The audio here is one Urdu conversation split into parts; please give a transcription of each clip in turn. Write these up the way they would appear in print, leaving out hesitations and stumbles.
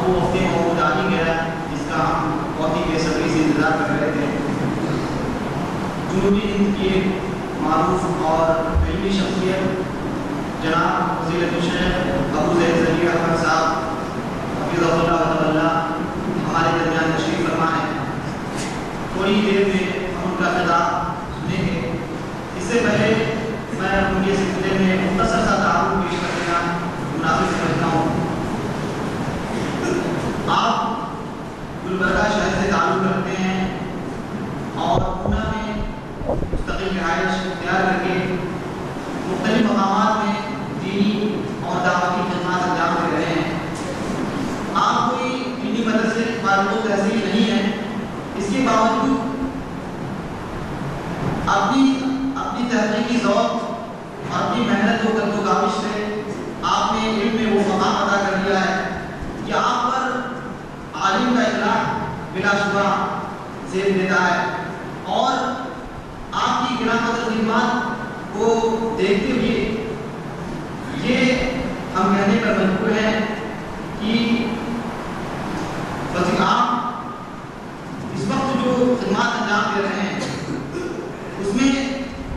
وہ وقت موعود آ ہی گیا جس کا ہم بہت ہی بے صبری سے انتظار کر رہے تھے۔ جنوبی ہند کی معروف اور علمی شخصیت جناب فضیلت الشیخ ابو زید ظہیر احمد صاحب حفظہ اللہ تعالی ہمارے درمیان تشریف فرما ہے۔ تھوڑی دیر میں ہم ان کا خطاب سنیں گے۔ اس سے پہلے میں ان کے سلسلے میں مختصر سا تعارف پیش کر دینا مناسب سمجھتا ہوں۔ آپ گلبرگہ شہر سے تعلق رکھتے ہیں اور پونا میں مستقل رہائش اختیار کر کے مختلف مقامات میں دینی اور دعوتی خدمات انجام دے رہے ہیں۔ آپ کوئی دینی مدرسے فارغ التحصیل نہیں ہیں، اس کے باوجود اپنی تحقیقی ذوق اور اپنی محنت و قدر و کاوش سے آپ نے علم میں وہ مقام ادا کر لیا ہے کہ آپ پر عالم کا اطلاق بلا شبہ زیر دیتا ہے، اور آپ کی گراں قدر خدمات کو دیکھتے ہوئے یہ ہم کہنے پر مجبور ہیں کہ آپ اس وقت جو خدمات انجام دے رہے ہیں اس میں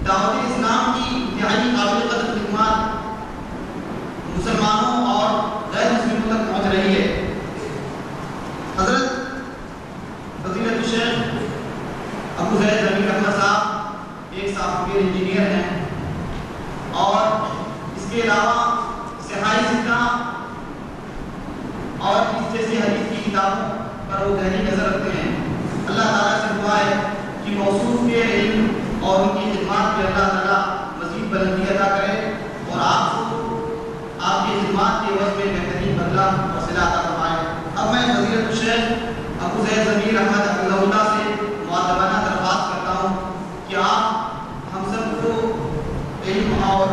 دعوت اسلام کی انتہائی قابل قدر خدمات مسلمانوں اور غیر مسلموں تک پہنچ رہی ہے۔ حضرت فضیلت الشیخ ابو زید ظہیر احمد صاحب ایک سافٹ ویئر انجینئر ہیں اور اس کے علاوہ صحائی سکہ اور اس جیسی حدیث کی کتابوں پر وہ گہری نظر رکھتے ہیں۔ اللہ تعالیٰ سے دعا ہے کہ موصوف کے علم اور ان کی خدمات کے اللہ تعالیٰ مزید بلندی عطا کرے اور آپ کو آپ کی خدمات کے عوض میں بہترین بدلہ اور صلہ عطا فرمائے۔ اب میں فضیلت الشیخ ابو زید ظہیر احمد حفظہ اللہ سے مؤدبانہ درخواست کرتا ہوں کہ آپ ہم سب کو علم اور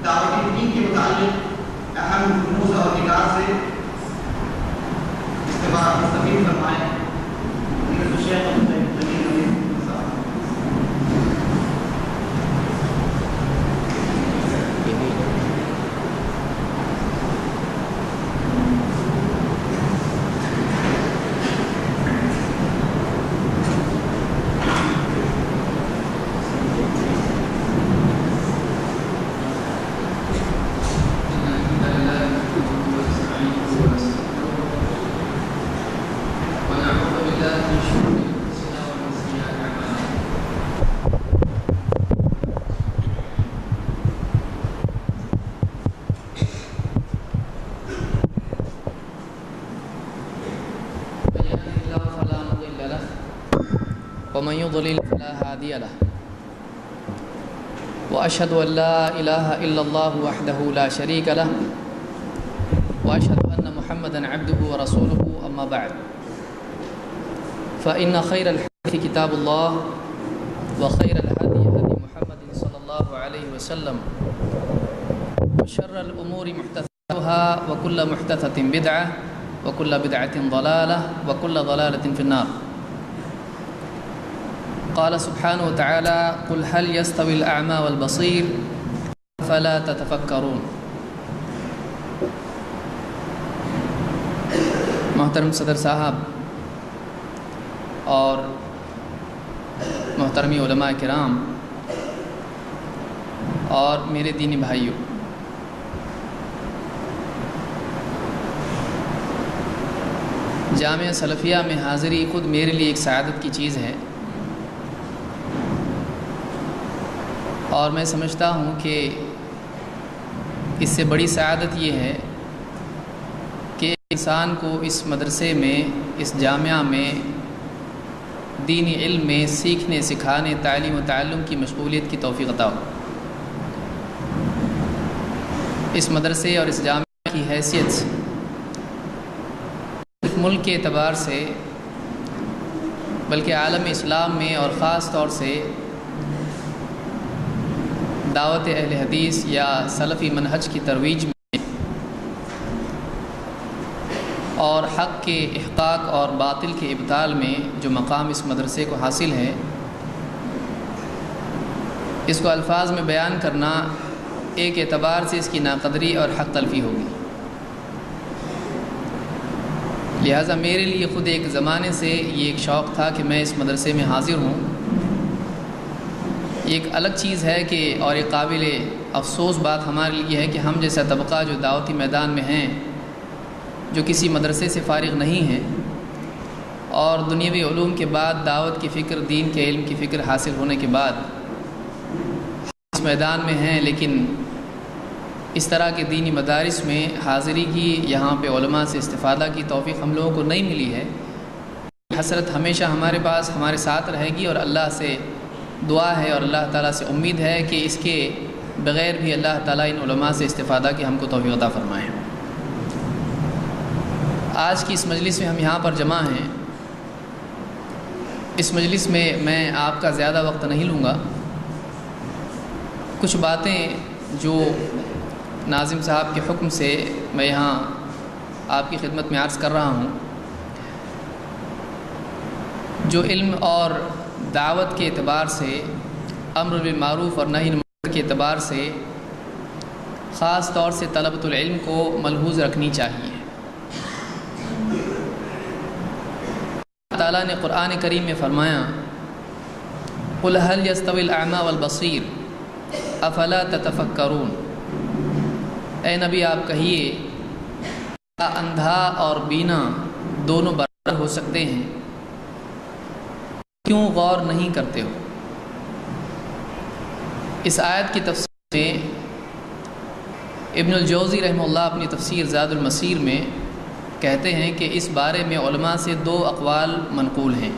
دعوتی دین کے متعلق اہم رموز اور نکات سے استفادہ مستفید فرمائیں۔ فضیلت الشیخ ابو زید ظہیر احمد صاحب۔ ومن يضلل فلا هادي له وأشهد أن لا إله إلا الله وحده لا شريك له وأشهد أن محمدا عبده ورسوله أما بعد فإن خير الحديث كتاب الله وخير الهدي هدي محمد صلى الله عليه وسلم وشر الأمور محدثاتها وكل محدثة بدعة وكل بدعة ضلالة وكل ضلالة في النار۔ قال سبحانہ وتعالى قل هل يستوي الأعمى والبصير فلا تتفكرون۔ محترم صدر صاحب اور محترمی علماء کرام اور میرے دینی بھائیوں، جامعہ سلفیہ میں حاضری خود میرے لیے ایک سعادت کی چیز ہے، اور میں سمجھتا ہوں کہ اس سے بڑی سعادت یہ ہے کہ انسان کو اس مدرسے میں، اس جامعہ میں دینی علم میں سیکھنے، سکھانے، تعلیم و تعلم کی مشغولیت کی توفیق عطا ہو۔ اس مدرسے اور اس جامعہ کی حیثیت صرف ملک کے اعتبار سے بلکہ عالم اسلام میں اور خاص طور سے دعوت اہل حدیث یا سلفی منہج کی ترویج میں اور حق کے احقاق اور باطل کے ابطال میں جو مقام اس مدرسے کو حاصل ہے، اس کو الفاظ میں بیان کرنا ایک اعتبار سے اس کی ناقدری اور حق تلفی ہوگی، لہٰذا میرے لیے خود ایک زمانے سے یہ ایک شوق تھا کہ میں اس مدرسے میں حاضر ہوں۔ ایک الگ چیز ہے کہ اور ایک قابل افسوس بات ہمارے لیے ہے کہ ہم جیسا طبقہ جو دعوتی میدان میں ہیں، جو کسی مدرسے سے فارغ نہیں ہیں اور دنیاوی علوم کے بعد دعوت کی فکر، دین کے علم کی فکر حاصل ہونے کے بعد اس میدان میں ہیں، لیکن اس طرح کے دینی مدارس میں حاضری کی، یہاں پہ علماء سے استفادہ کی توفیق ہم لوگوں کو نہیں ملی ہے۔ حسرت ہمیشہ ہمارے پاس ہمارے ساتھ رہے گی، اور اللہ سے دعا ہے اور اللہ تعالیٰ سے امید ہے کہ اس کے بغیر بھی اللہ تعالیٰ ان علماء سے استفادہ کی ہم کو توفیق عطا فرمائے۔ آج کی اس مجلس میں ہم یہاں پر جمع ہیں۔ اس مجلس میں میں آپ کا زیادہ وقت نہیں لوں گا۔ کچھ باتیں جو ناظم صاحب کے حکم سے میں یہاں آپ کی خدمت میں عرض کر رہا ہوں، جو علم اور دعوت کے اعتبار سے، امر بالمعروف اور نہی عن المنکر کے اعتبار سے خاص طور سے طلبۃ العلم کو ملحوظ رکھنی چاہیے۔ اللہ تعالیٰ نے قرآن کریم میں فرمایا، قُلْ هَلْ يَسْتَوِي الْأَعْمَى وَالْبَصِيرُ أَفَلَا تَتَفَكَّرُونَ، اے نبی آپ کہیے کیا اندھا اور بینا دونوں برابر ہو سکتے ہیں؟ کیوں غور نہیں کرتے ہو؟ اس آیت کی تفسیر میں ابن الجوزی رحمہ اللہ اپنی تفسیر زاد المسیر میں کہتے ہیں کہ اس بارے میں علماء سے دو اقوال منقول ہیں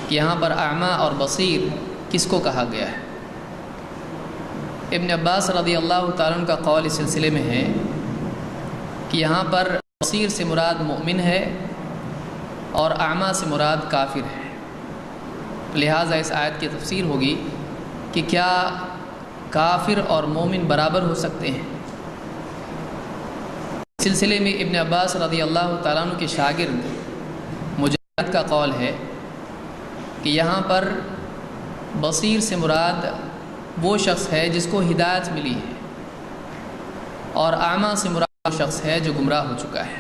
کہ یہاں پر اعمیٰ اور بصیر کس کو کہا گیا ہے۔ ابن عباس رضی اللہ تعالیٰ عنہ کا قول اس سلسلے میں ہے کہ یہاں پر بصیر سے مراد مؤمن ہے اور اعمیٰ سے مراد کافر ہے۔ لہٰذا اس آیت کی تفسیر ہوگی کہ کیا کافر اور مومن برابر ہو سکتے ہیں؟ اس سلسلے میں ابن عباس رضی اللہ تعالیٰ عنہ کے شاگرد مجاہد کا قول ہے کہ یہاں پر بصیر سے مراد وہ شخص ہے جس کو ہدایت ملی ہے، اور اعمیٰ سے مراد وہ شخص ہے جو گمراہ ہو چکا ہے۔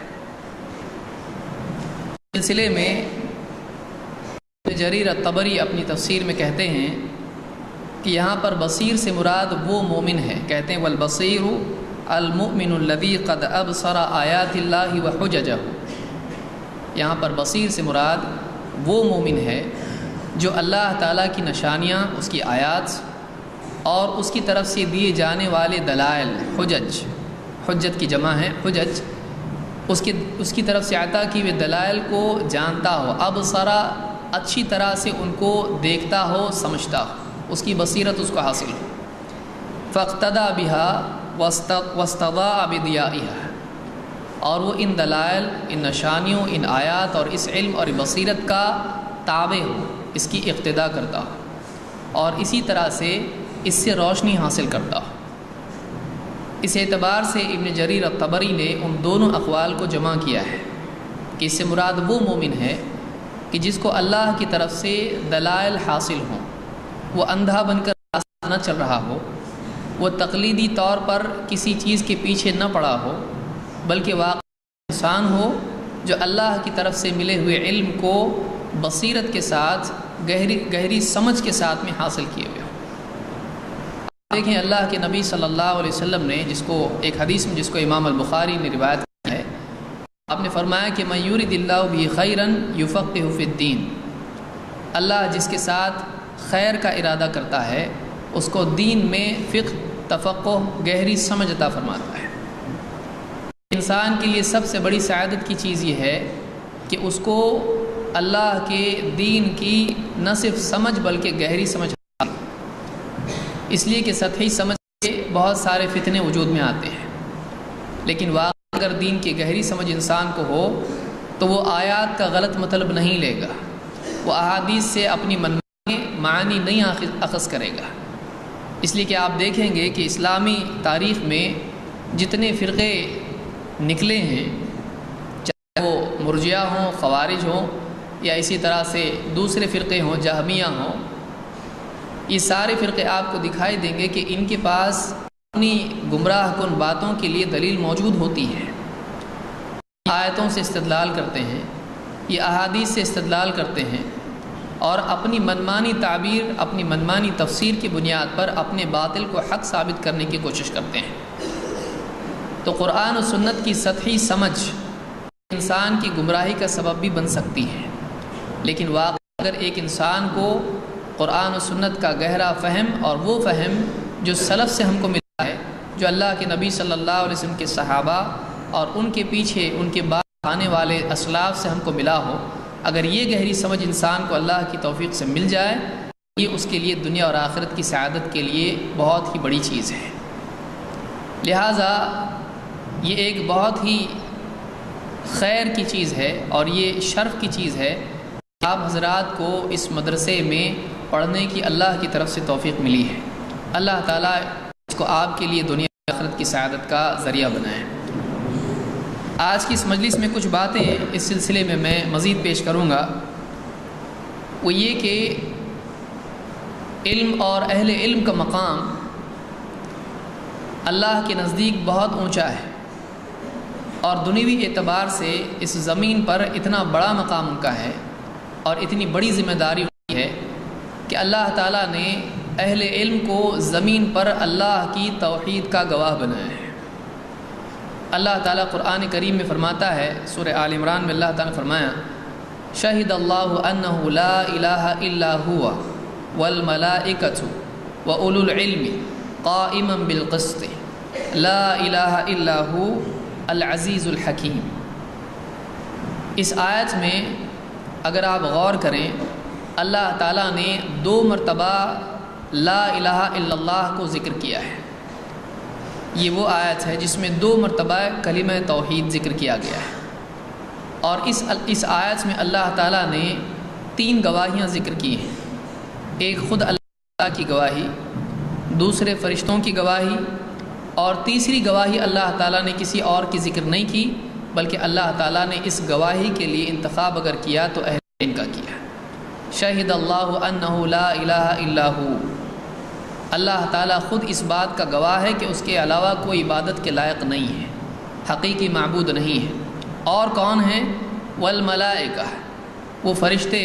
اس سلسلے میں جریر الطبری اپنی تفسیر میں کہتے ہیں کہ یہاں پر بصیر سے مراد وہ مومن ہے، کہتے ہیں والبصیر المؤمن الذی قد ابصر آیات اللہ وحججہ، یہاں پر بصیر سے مراد وہ مومن ہے جو اللہ تعالیٰ کی نشانیاں، اس کی آیات اور اس کی طرف سے دیے جانے والے دلائل، حجج، حجت کی جمع ہے حجج، اس کی طرف سے عطا کی ہوئے دلائل کو جانتا ہو، ابصرا اچھی طرح سے ان کو دیکھتا ہو، سمجھتا ہو، اس کی بصیرت اس کو حاصل ہو، فاقتدى بها واستضاء بضیائها، اور وہ ان دلائل، ان نشانیوں، ان آیات اور اس علم اور بصیرت کا تابع ہو، اس کی اقتداء کرتا ہو اور اسی طرح سے اس سے روشنی حاصل کرتا ہو۔ اس اعتبار سے ابن جریر الطبری نے ان دونوں اقوال کو جمع کیا ہے کہ اس سے مراد وہ مومن ہے کہ جس کو اللہ کی طرف سے دلائل حاصل ہوں، وہ اندھا بن کر راستہ نہ چل رہا ہو، وہ تقلیدی طور پر کسی چیز کے پیچھے نہ پڑا ہو، بلکہ واقعی انسان ہو جو اللہ کی طرف سے ملے ہوئے علم کو بصیرت کے ساتھ، گہری سمجھ کے ساتھ میں حاصل کیے ہوئے ہو۔ دیکھیں اللہ کے نبی صلی اللہ علیہ وسلم نے جس کو ایک حدیث میں، جس کو امام البخاری نے روایت کی ہے، آپ نے فرمایا کہ من یرد اللہ بہ خیرا یفقہہ فی الدین، اللہ جس کے ساتھ خیر کا ارادہ کرتا ہے اس کو دین میں فقہ، تفقہ، گہری سمجھ عطا فرماتا ہے۔ انسان کے لیے سب سے بڑی سعادت کی چیز یہ ہے کہ اس کو اللہ کے دین کی نہ صرف سمجھ بلکہ گہری سمجھ، اس لیے کہ سطحی سمجھ کے بہت سارے فتنے وجود میں آتے ہیں، لیکن واقعی اگر دین کی گہری سمجھ انسان کو ہو تو وہ آیات کا غلط مطلب نہیں لے گا، وہ احادیث سے اپنی معنی نہیں اخذ کرے گا۔ اس لیے کہ آپ دیکھیں گے کہ اسلامی تاریخ میں جتنے فرقے نکلے ہیں، چاہے وہ مرجئہ ہوں، خوارج ہوں، یا اسی طرح سے دوسرے فرقے ہوں، جہمیہ ہوں، یہ سارے فرقے آپ کو دکھائی دیں گے کہ ان کے پاس اپنی گمراہ کن باتوں کے لیے دلیل موجود ہوتی ہے۔ آیتوں سے استدلال کرتے ہیں، یہ احادیث سے استدلال کرتے ہیں اور اپنی منمانی تعبیر، اپنی منمانی تفسیر کی بنیاد پر اپنے باطل کو حق ثابت کرنے کی کوشش کرتے ہیں۔ تو قرآن و سنت کی سطحی سمجھ انسان کی گمراہی کا سبب بھی بن سکتی ہے، لیکن واقعی اگر ایک انسان کو قرآن و سنت کا گہرا فہم اور وہ فہم جو سلف سے ہم کو ملا ہے، جو اللہ کے نبی صلی اللہ علیہ وسلم کے صحابہ اور ان کے پیچھے ان کے بعد آنے والے اسلاف سے ہم کو ملا ہو، اگر یہ گہری سمجھ انسان کو اللہ کی توفیق سے مل جائے، یہ اس کے لیے دنیا اور آخرت کی سعادت کے لیے بہت ہی بڑی چیز ہے۔ لہٰذا یہ ایک بہت ہی خیر کی چیز ہے اور یہ شرف کی چیز ہے کہ آپ حضرات کو اس مدرسے میں پڑھنے کی اللہ کی طرف سے توفیق ملی ہے۔ اللہ تعالیٰ اس کو آپ کے لیے دنیا اور آخرت کی سعادت کا ذریعہ بنائے۔ آج کی اس مجلس میں کچھ باتیں اس سلسلے میں میں مزید پیش کروں گا، وہ یہ کہ علم اور اہل علم کا مقام اللہ کے نزدیک بہت اونچا ہے اور دنیوی اعتبار سے اس زمین پر اتنا بڑا مقام ان کا ہے اور اتنی بڑی ذمہ داری ہوئی ہے کہ اللہ تعالیٰ نے اہل علم کو زمین پر اللہ کی توحید کا گواہ بنایا ہے۔ اللہ تعالیٰ قرآن کریم میں فرماتا ہے، سورہ آل عمران میں اللہ تعالیٰ نے فرمایا، شہد اللہ انہ لا الہ الا ہوا والملائکۃ واولو العلم قائما بالقسط لا الہ الا ہو العزیز الحکیم۔ اس آیت میں اگر آپ غور کریں، اللہ تعالیٰ نے 2 مرتبہ لا الہ الا اللہ کو ذکر کیا ہے۔ یہ وہ آیت ہے جس میں 2 مرتبہ کلمہ توحید ذکر کیا گیا ہے، اور اس آیت میں اللہ تعالیٰ نے 3 گواہیاں ذکر کی ہیں، ایک خود اللہ کی گواہی، دوسرے فرشتوں کی گواہی، اور تیسری گواہی اللہ تعالیٰ نے کسی اور کی ذکر نہیں کی، بلکہ اللہ تعالیٰ نے اس گواہی کے لیے انتخاب اگر کیا تو اہل علم کا کیا۔ شہد اللہ انہ لا الہ الا ہو، اللہ تعالیٰ خود اس بات کا گواہ ہے کہ اس کے علاوہ کوئی عبادت کے لائق نہیں ہے، حقیقی معبود نہیں ہے۔ اور کون ہیں؟ والملائکہ، وہ فرشتے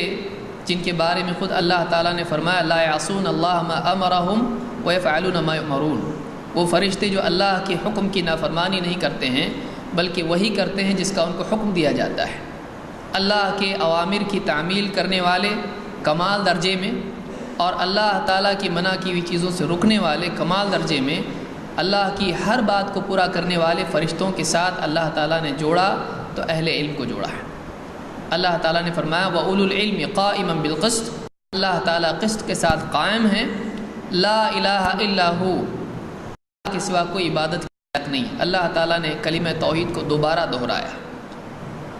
جن کے بارے میں خود اللہ تعالیٰ نے فرمایا لا یعصون اللہ ما امرہم ویفعلون ما یؤمرون، وہ فرشتے جو اللہ کے حکم کی نافرمانی نہیں کرتے ہیں بلکہ وہی کرتے ہیں جس کا ان کو حکم دیا جاتا ہے۔ اللہ کے اوامر کی تعمیل کرنے والے کمال درجے میں، اور اللہ تعالیٰ کی منع کی ہوئی چیزوں سے رکنے والے کمال درجے میں، اللہ کی ہر بات کو پورا کرنے والے فرشتوں کے ساتھ اللہ تعالیٰ نے جوڑا تو اہل علم کو جوڑا ہے۔ اللہ تعالیٰ نے فرمایا وَأُولُو الْعِلْمِ قَائِمًا بِالْقِسْطِ، اللہ تعالیٰ قسط کے ساتھ قائم ہے، لا الہ الا ہو، اللہ کے سوا کوئی عبادت کی لائق نہیں۔ اللہ تعالیٰ نے کلمہ توحید کو دوبارہ دہرایا۔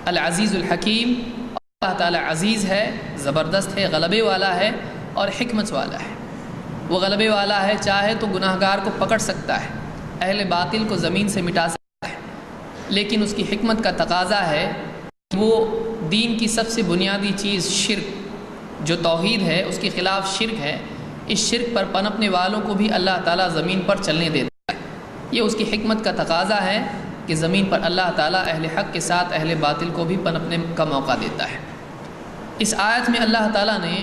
العزیز الحکیم، اللہ تعالیٰ عزیز ہے، زبردست ہے، غلبے والا ہے اور حکمت والا ہے۔ وہ غلبے والا ہے، چاہے تو گناہ گار کو پکڑ سکتا ہے، اہل باطل کو زمین سے مٹا سکتا ہے، لیکن اس کی حکمت کا تقاضا ہے کہ وہ دین کی سب سے بنیادی چیز شرک جو توحید ہے اس کے خلاف شرک ہے، اس شرک پر پنپنے والوں کو بھی اللہ تعالیٰ زمین پر چلنے دیتا ہے۔ یہ اس کی حکمت کا تقاضا ہے کہ زمین پر اللہ تعالیٰ اہل حق کے ساتھ اہل باطل کو بھی پنپنے کا موقع دیتا ہے۔ اس آیت میں اللہ تعالیٰ نے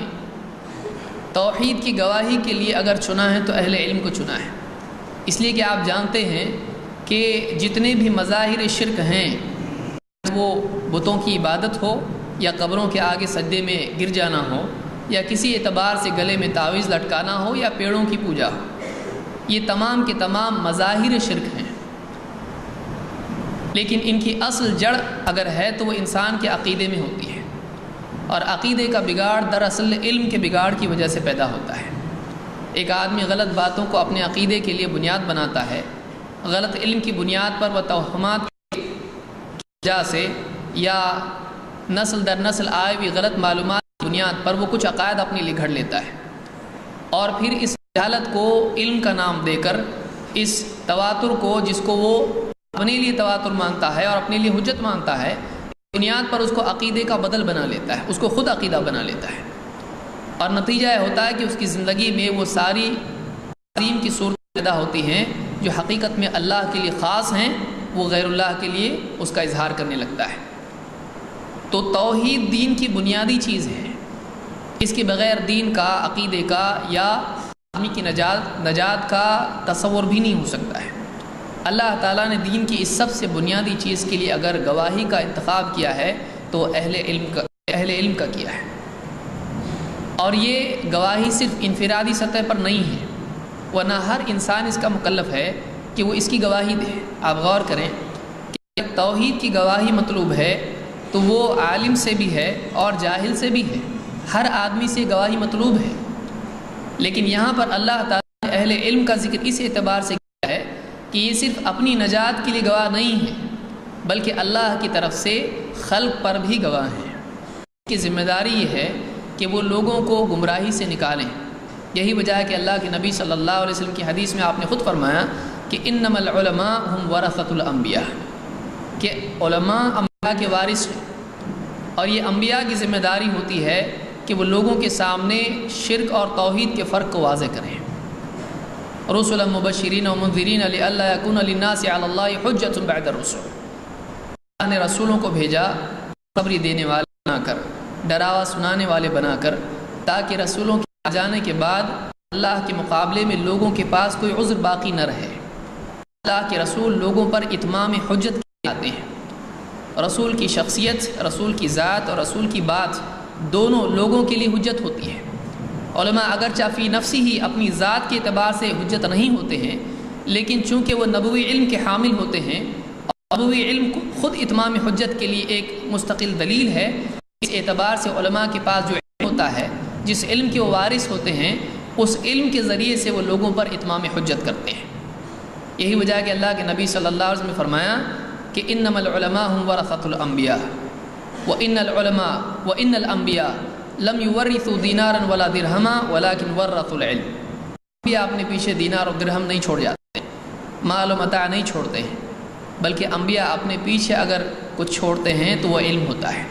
توحید کی گواہی کے لیے اگر چنا ہے تو اہل علم کو چنا ہے، اس لیے کہ آپ جانتے ہیں کہ جتنے بھی مظاہر شرک ہیں، وہ بتوں کی عبادت ہو یا قبروں کے آگے سجدے میں گر جانا ہو یا کسی اعتبار سے گلے میں تعویذ لٹکانا ہو یا پیڑوں کی پوجا ہو، یہ تمام کے تمام مظاہر شرک ہیں، لیکن ان کی اصل جڑ اگر ہے تو وہ انسان کے عقیدے میں ہوتی ہے، اور عقیدے کا بگاڑ دراصل علم کے بگاڑ کی وجہ سے پیدا ہوتا ہے۔ ایک آدمی غلط باتوں کو اپنے عقیدے کے لیے بنیاد بناتا ہے، غلط علم کی بنیاد پر وہ توہمات کی وجہ سے یا نسل در نسل آئے ہوئی غلط معلومات کی بنیاد پر وہ کچھ عقائد اپنے لیے گھڑ لیتا ہے، اور پھر اس جہالت کو علم کا نام دے کر اس تواتر کو، جس کو وہ اپنے لیے تواتر مانتا ہے اور اپنے لیے حجت مانتا ہے، بنیاد پر اس کو عقیدے کا بدل بنا لیتا ہے، اس کو خود عقیدہ بنا لیتا ہے، اور نتیجہ یہ ہوتا ہے کہ اس کی زندگی میں وہ ساری تعظیم کی صورت پیدا ہوتی ہیں جو حقیقت میں اللہ کے لیے خاص ہیں، وہ غیر اللہ کے لیے اس کا اظہار کرنے لگتا ہے۔ تو توحید دین کی بنیادی چیز ہے، اس کے بغیر دین کا، عقیدے کا یا آدمی کی نجات کا تصور بھی نہیں ہو سکتا ہے۔ اللہ تعالیٰ نے دین کی اس سب سے بنیادی چیز کے لیے اگر گواہی کا انتخاب کیا ہے تو اہل علم کا کیا ہے، اور یہ گواہی صرف انفرادی سطح پر نہیں ہے، ورنہ ہر انسان اس کا مکلف ہے کہ وہ اس کی گواہی دے۔ آپ غور کریں کہ توحید کی گواہی مطلوب ہے تو وہ عالم سے بھی ہے اور جاہل سے بھی ہے، ہر آدمی سے گواہی مطلوب ہے۔ لیکن یہاں پر اللہ تعالیٰ نے اہل علم کا ذکر اس اعتبار سے کیا ہے کہ یہ صرف اپنی نجات کے لیے گواہ نہیں ہے، بلکہ اللہ کی طرف سے خلق پر بھی گواہ ہیں۔ ان کی ذمہ داری یہ ہے کہ وہ لوگوں کو گمراہی سے نکالیں۔ یہی وجہ ہے کہ اللہ کے نبی صلی اللہ علیہ وسلم کی حدیث میں آپ نے خود فرمایا کہ انما العلماء هم ورثۃ الانبیاء، کہ علماء انبیاء کے وارث ہیں، اور یہ انبیاء کی ذمہ داری ہوتی ہے کہ وہ لوگوں کے سامنے شرک اور توحید کے فرق کو واضح کریں۔ رسلا مبشرین و منذرین لئلا یکون للناس علی اللہ حجۃ بعد الرسل، اللہ نے رسولوں کو بھیجا خبری دینے والے بنا کر، ڈراوا سنانے والے بنا کر، تاکہ رسولوں کے آ جانے کے بعد اللہ کے مقابلے میں لوگوں کے پاس کوئی عذر باقی نہ رہے۔ اللہ کے رسول لوگوں پر اتمام حجت کے آتے ہیں۔ رسول کی شخصیت، رسول کی ذات اور رسول کی بات دونوں لوگوں کے لیے حجت ہوتی ہے۔ علماء اگرچہ فی نفسی ہی اپنی ذات کے اعتبار سے حجت نہیں ہوتے ہیں، لیکن چونکہ وہ نبوی علم کے حامل ہوتے ہیں اور نبوی علم خود اتمام حجت کے لیے ایک مستقل دلیل ہے، اس اعتبار سے علماء کے پاس جو علم ہوتا ہے، جس علم کے وہ وارث ہوتے ہیں، اس علم کے ذریعے سے وہ لوگوں پر اتمام حجت کرتے ہیں۔ یہی وجہ ہے کہ اللہ کے نبی صلی اللہ علیہ وسلم نے فرمایا کہ انما العلماء هم ورثۃ الانبیاء وان العلماء وان الانبیاء لم يورثوا دینارا ولا درہما ولكن ورثوا العلم۔ انبیاء اپنے پیچھے دینار اور درہم نہیں چھوڑ جاتے، مال و متاع نہیں چھوڑتے ہیں، بلکہ انبیاء اپنے پیچھے اگر کچھ چھوڑتے ہیں تو وہ علم ہوتا ہے۔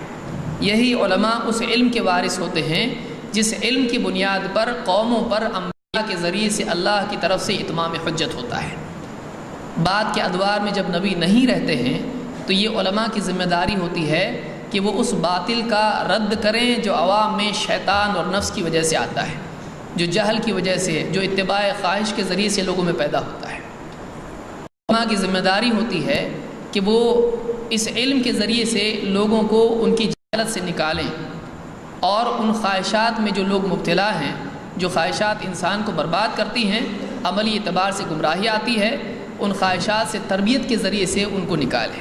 یہی علماء اس علم کے وارث ہوتے ہیں جس علم کی بنیاد پر قوموں پر انبیاء کے ذریعے سے اللہ کی طرف سے اتمام حجت ہوتا ہے۔ بعد کے ادوار میں جب نبی نہیں رہتے ہیں تو یہ علماء کی ذمہ داری ہوتی ہے کہ وہ اس باطل کا رد کریں جو عوام میں شیطان اور نفس کی وجہ سے آتا ہے، جو جہل کی وجہ سے، جو اتباع خواہش کے ذریعے سے لوگوں میں پیدا ہوتا ہے۔ علماء کی ذمہ داری ہوتی ہے کہ وہ اس علم کے ذریعے سے لوگوں کو ان کی جہالت سے نکالیں، اور ان خواہشات میں جو لوگ مبتلا ہیں، جو خواہشات انسان کو برباد کرتی ہیں، عملی اعتبار سے گمراہی آتی ہے، ان خواہشات سے تربیت کے ذریعے سے ان کو نکالیں۔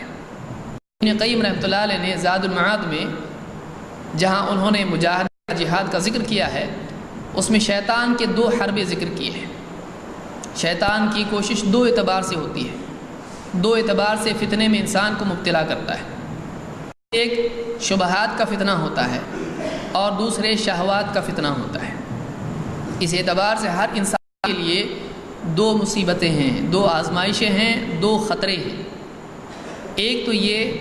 ابن قیم رحمۃ اللہ علیہ نے زاد المعاد میں جہاں انہوں نے مجاہدہ جہاد کا ذکر کیا ہے، اس میں شیطان کے 2 حربے ذکر کیے ہیں۔ شیطان کی کوشش 2 اعتبار سے ہوتی ہے، 2 اعتبار سے فتنے میں انسان کو مبتلا کرتا ہے۔ ایک شبہات کا فتنہ ہوتا ہے اور دوسرے شہوات کا فتنہ ہوتا ہے۔ اس اعتبار سے ہر انسان کے لیے 2 مصیبتیں ہیں، 2 آزمائشیں ہیں، 2 خطرے ہیں۔ ایک تو یہ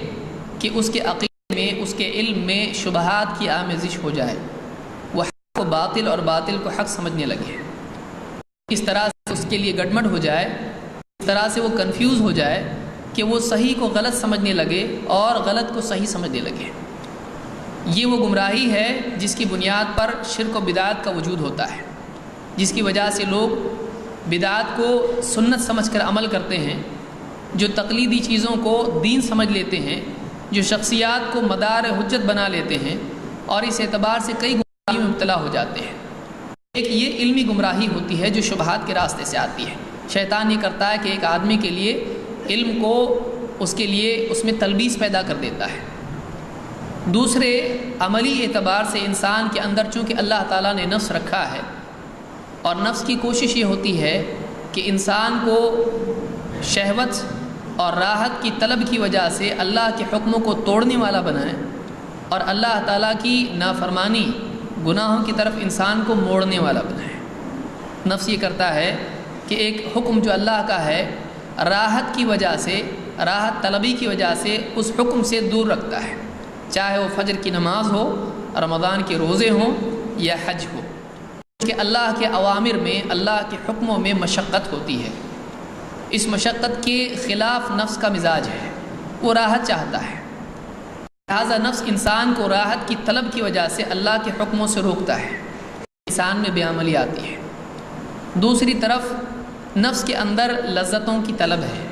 کہ اس کے عقیدے میں، اس کے علم میں شبہات کی آمیزش ہو جائے، وہ حق کو باطل اور باطل کو حق سمجھنے لگے، اس طرح سے اس کے لیے گڑبڑ ہو جائے، اس طرح سے وہ کنفیوز ہو جائے کہ وہ صحیح کو غلط سمجھنے لگے اور غلط کو صحیح سمجھنے لگے۔ یہ وہ گمراہی ہے جس کی بنیاد پر شرک و بدعت کا وجود ہوتا ہے، جس کی وجہ سے لوگ بدعت کو سنت سمجھ کر عمل کرتے ہیں، جو تقلیدی چیزوں کو دین سمجھ لیتے ہیں، جو شخصیات کو مدار حجت بنا لیتے ہیں، اور اس اعتبار سے کئی گمراہیوں میں مبتلا ہو جاتے ہیں۔ ایک یہ علمی گمراہی ہوتی ہے جو شبہات کے راستے سے آتی ہے۔ شیطان یہ کرتا ہے کہ ایک آدمی کے لیے علم کو اس کے لیے اس میں تلبیس پیدا کر دیتا ہے۔ دوسرے عملی اعتبار سے انسان کے اندر چونکہ اللہ تعالیٰ نے نفس رکھا ہے، اور نفس کی کوشش یہ ہوتی ہے کہ انسان کو شہوت اور راحت کی طلب کی وجہ سے اللہ کے حکموں کو توڑنے والا بنائے، اور اللہ تعالیٰ کی نافرمانی، گناہوں کی طرف انسان کو موڑنے والا بنائے۔ نفس یہ کرتا ہے کہ ایک حکم جو اللہ کا ہے، راحت کی وجہ سے، راحت طلبی کی وجہ سے اس حکم سے دور رکھتا ہے، چاہے وہ فجر کی نماز ہو، رمضان کے روزے ہوں یا حج ہو، کہ اللہ کے اوامر میں، اللہ کے حکموں میں مشقت ہوتی ہے۔ اس مشقت کے خلاف نفس کا مزاج ہے، وہ راحت چاہتا ہے، لہذا نفس انسان کو راحت کی طلب کی وجہ سے اللہ کے حکموں سے روکتا ہے، انسان میں بے عملی آتی ہے۔ دوسری طرف نفس کے اندر لذتوں کی طلب ہے،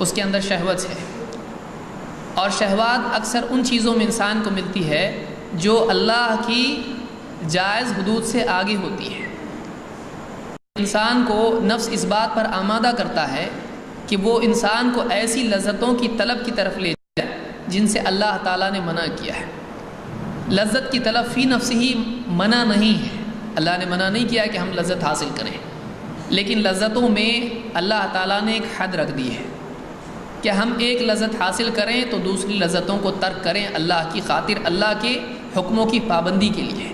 اس کے اندر شہوت ہے، اور شہوات اکثر ان چیزوں میں انسان کو ملتی ہے جو اللہ کی جائز حدود سے آگے ہوتی ہے۔ انسان کو نفس اس بات پر آمادہ کرتا ہے کہ وہ انسان کو ایسی لذتوں کی طلب کی طرف لے جائے جن سے اللہ تعالیٰ نے منع کیا ہے۔ لذت کی طلب فی نفس ہی منع نہیں ہے، اللہ نے منع نہیں کیا کہ ہم لذت حاصل کریں، لیکن لذتوں میں اللہ تعالیٰ نے ایک حد رکھ دی ہے کہ ہم ایک لذت حاصل کریں تو دوسری لذتوں کو ترک کریں اللہ کی خاطر، اللہ کے حکموں کی پابندی کے لیے۔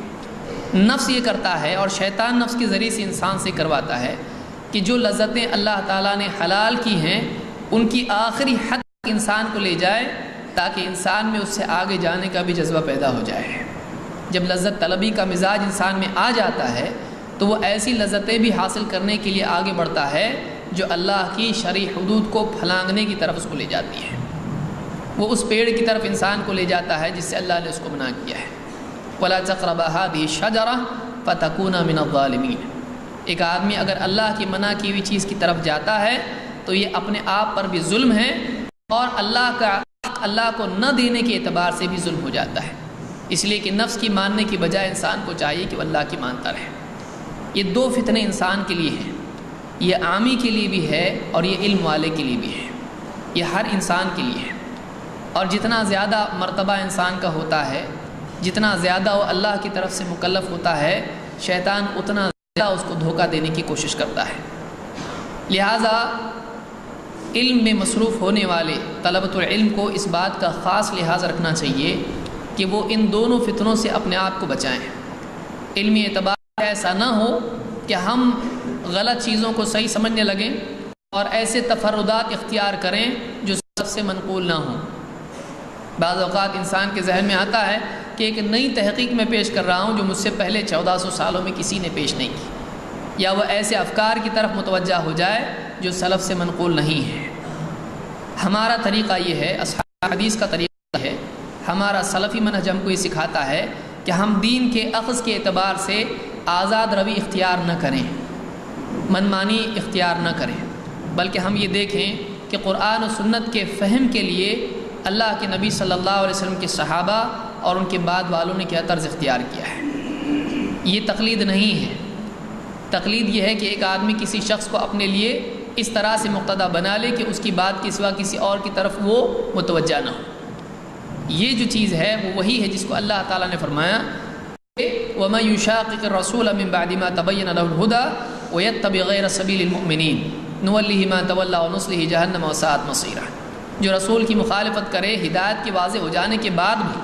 نفس یہ کرتا ہے، اور شیطان نفس کے ذریعے سے انسان سے کرواتا ہے کہ جو لذتیں اللہ تعالیٰ نے حلال کی ہیں ان کی آخری حد تک انسان کو لے جائے تاکہ انسان میں اس سے آگے جانے کا بھی جذبہ پیدا ہو جائے۔ جب لذت طلبی کا مزاج انسان میں آ جاتا ہے تو وہ ایسی لذتیں بھی حاصل کرنے کے لیے آگے بڑھتا ہے جو اللہ کی شرعی حدود کو پھلانگنے کی طرف اس کو لے جاتی ہے۔ وہ اس پیڑ کی طرف انسان کو لے جاتا ہے جس سے اللہ نے اس کو منع کیا ہے، وَلَا تَقْرَبَا هَٰذِهِ الشَّجَرَةَ فَتَكُونَ مِنَ الظَّالِمِينَ۔ ایک آدمی اگر اللہ کی منع کی ہوئی چیز کی طرف جاتا ہے تو یہ اپنے آپ پر بھی ظلم ہے، اور اللہ کا حق اللہ کو نہ دینے کے اعتبار سے بھی ظلم ہو جاتا ہے۔ اس لیے کہ نفس کی ماننے کی بجائے انسان کو چاہیے کہ وہ اللہ کی مانتا رہے۔ یہ دو فتنے انسان کے لیے ہیں، یہ عامی کے لیے بھی ہے اور یہ علم والے کے لیے بھی ہے، یہ ہر انسان کے لیے ہے۔ اور جتنا زیادہ مرتبہ انسان کا ہوتا ہے، جتنا زیادہ وہ اللہ کی طرف سے مکلف ہوتا ہے، شیطان اتنا زیادہ اس کو دھوکہ دینے کی کوشش کرتا ہے۔ لہٰذا علم میں مصروف ہونے والے طلبۃ العلم کو اس بات کا خاص لحاظ رکھنا چاہیے کہ وہ ان دونوں فتنوں سے اپنے آپ کو بچائیں۔ علمی اعتبار سے ایسا نہ ہو کہ ہم غلط چیزوں کو صحیح سمجھنے لگیں اور ایسے تفردات اختیار کریں جو سب سے منقول نہ ہوں۔ بعض اوقات انسان کے ذہن میں آتا ہے کہ ایک نئی تحقیق میں پیش کر رہا ہوں جو مجھ سے پہلے 1400 سالوں میں کسی نے پیش نہیں کی، یا وہ ایسے افکار کی طرف متوجہ ہو جائے جو سلف سے منقول نہیں ہے۔ ہمارا طریقہ یہ ہے، اصحاب حدیث کا طریقہ ہے، ہمارا سلفی منہج ہم کو یہ سکھاتا ہے کہ ہم دین کے اخذ کے اعتبار سے آزاد روی اختیار نہ کریں، منمانی اختیار نہ کریں، بلکہ ہم یہ دیکھیں کہ قرآن و سنت کے فہم کے لیے اللہ کے نبی صلی اللہ علیہ وسلم کے صحابہ اور ان کے بعد والوں نے کیا طرز اختیار کیا ہے۔ یہ تقلید نہیں ہے۔ تقلید یہ ہے کہ ایک آدمی کسی شخص کو اپنے لیے اس طرح سے مقتدا بنا لے کہ اس کی بات کے سوا کسی اور کی طرف وہ متوجہ نہ ہو۔ یہ جو چیز ہے وہ وہی ہے جس کو اللہ تعالیٰ نے فرمایا وَمَن يُشَاقِقِ الرَّسُولَ مِن بَعْدِ مَا تَبَيَّنَ لَهُ الْهُدَىٰ وَيَتَّبِعْ غَيْرَ سَبِيلِ الْمُؤْمِنِينَ نُوَلِّهِ مَا تَوَلَّىٰ وَنُصْلِهِ جَهَنَّمَ وَسَاءَتْ مَصِيرًا۔ جو رسول کی مخالفت کرے ہدایت کے واضح ہو جانے کے بعد بھی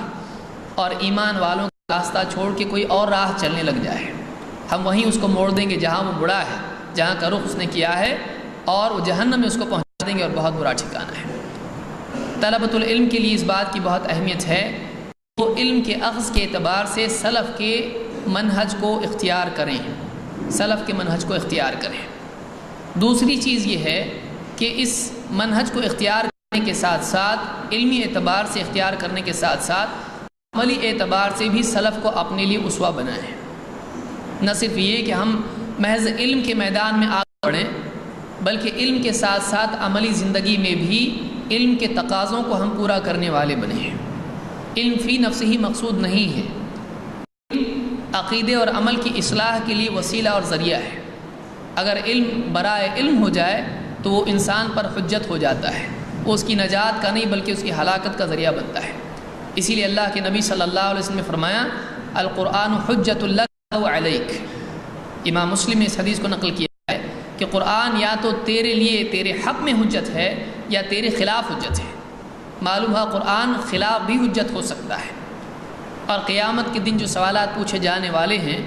اور ایمان والوں کا راستہ چھوڑ کے کوئی اور راہ چلنے لگ جائے، ہم وہیں اس کو موڑ دیں گے جہاں وہ مڑا ہے، جہاں کا رخ اس نے کیا ہے، اور وہ جہنم میں اس کو پہنچا دیں گے، اور بہت برا ٹھکانہ ہے۔ طلبۃ العلم کے لیے اس بات کی بہت اہمیت ہے وہ علم کے اخذ کے اعتبار سے سلف کے منہج کو اختیار کریں، سلف کے منہج کو اختیار کریں۔ دوسری چیز یہ ہے کہ اس منہج کو اختیار کرنے کے ساتھ ساتھ، علمی اعتبار سے اختیار کرنے کے ساتھ ساتھ، عملی اعتبار سے بھی سلف کو اپنے لیے اسوہ بنائیں۔ نہ صرف یہ کہ ہم محض علم کے میدان میں آگے بڑھیں، بلکہ علم کے ساتھ ساتھ عملی زندگی میں بھی علم کے تقاضوں کو ہم پورا کرنے والے بنیں۔ علم فی نفس ہی مقصود نہیں ہے، عقیدے اور عمل کی اصلاح کے لیے وسیلہ اور ذریعہ ہے۔ اگر علم برائے علم ہو جائے تو وہ انسان پر حجت ہو جاتا ہے، وہ اس کی نجات کا نہیں بلکہ اس کی ہلاکت کا ذریعہ بنتا ہے۔ اسی لیے اللہ کے نبی صلی اللہ علیہ وسلم نے فرمایا القرآن حجت لک و علیک۔ امام مسلم نے اس حدیث کو نقل کیا ہے کہ قرآن یا تو تیرے لیے تیرے حق میں حجت ہے یا تیرے خلاف حجت ہے۔ معلوم ہے قرآن خلاف بھی حجت ہو سکتا ہے، اور قیامت کے دن جو سوالات پوچھے جانے والے ہیں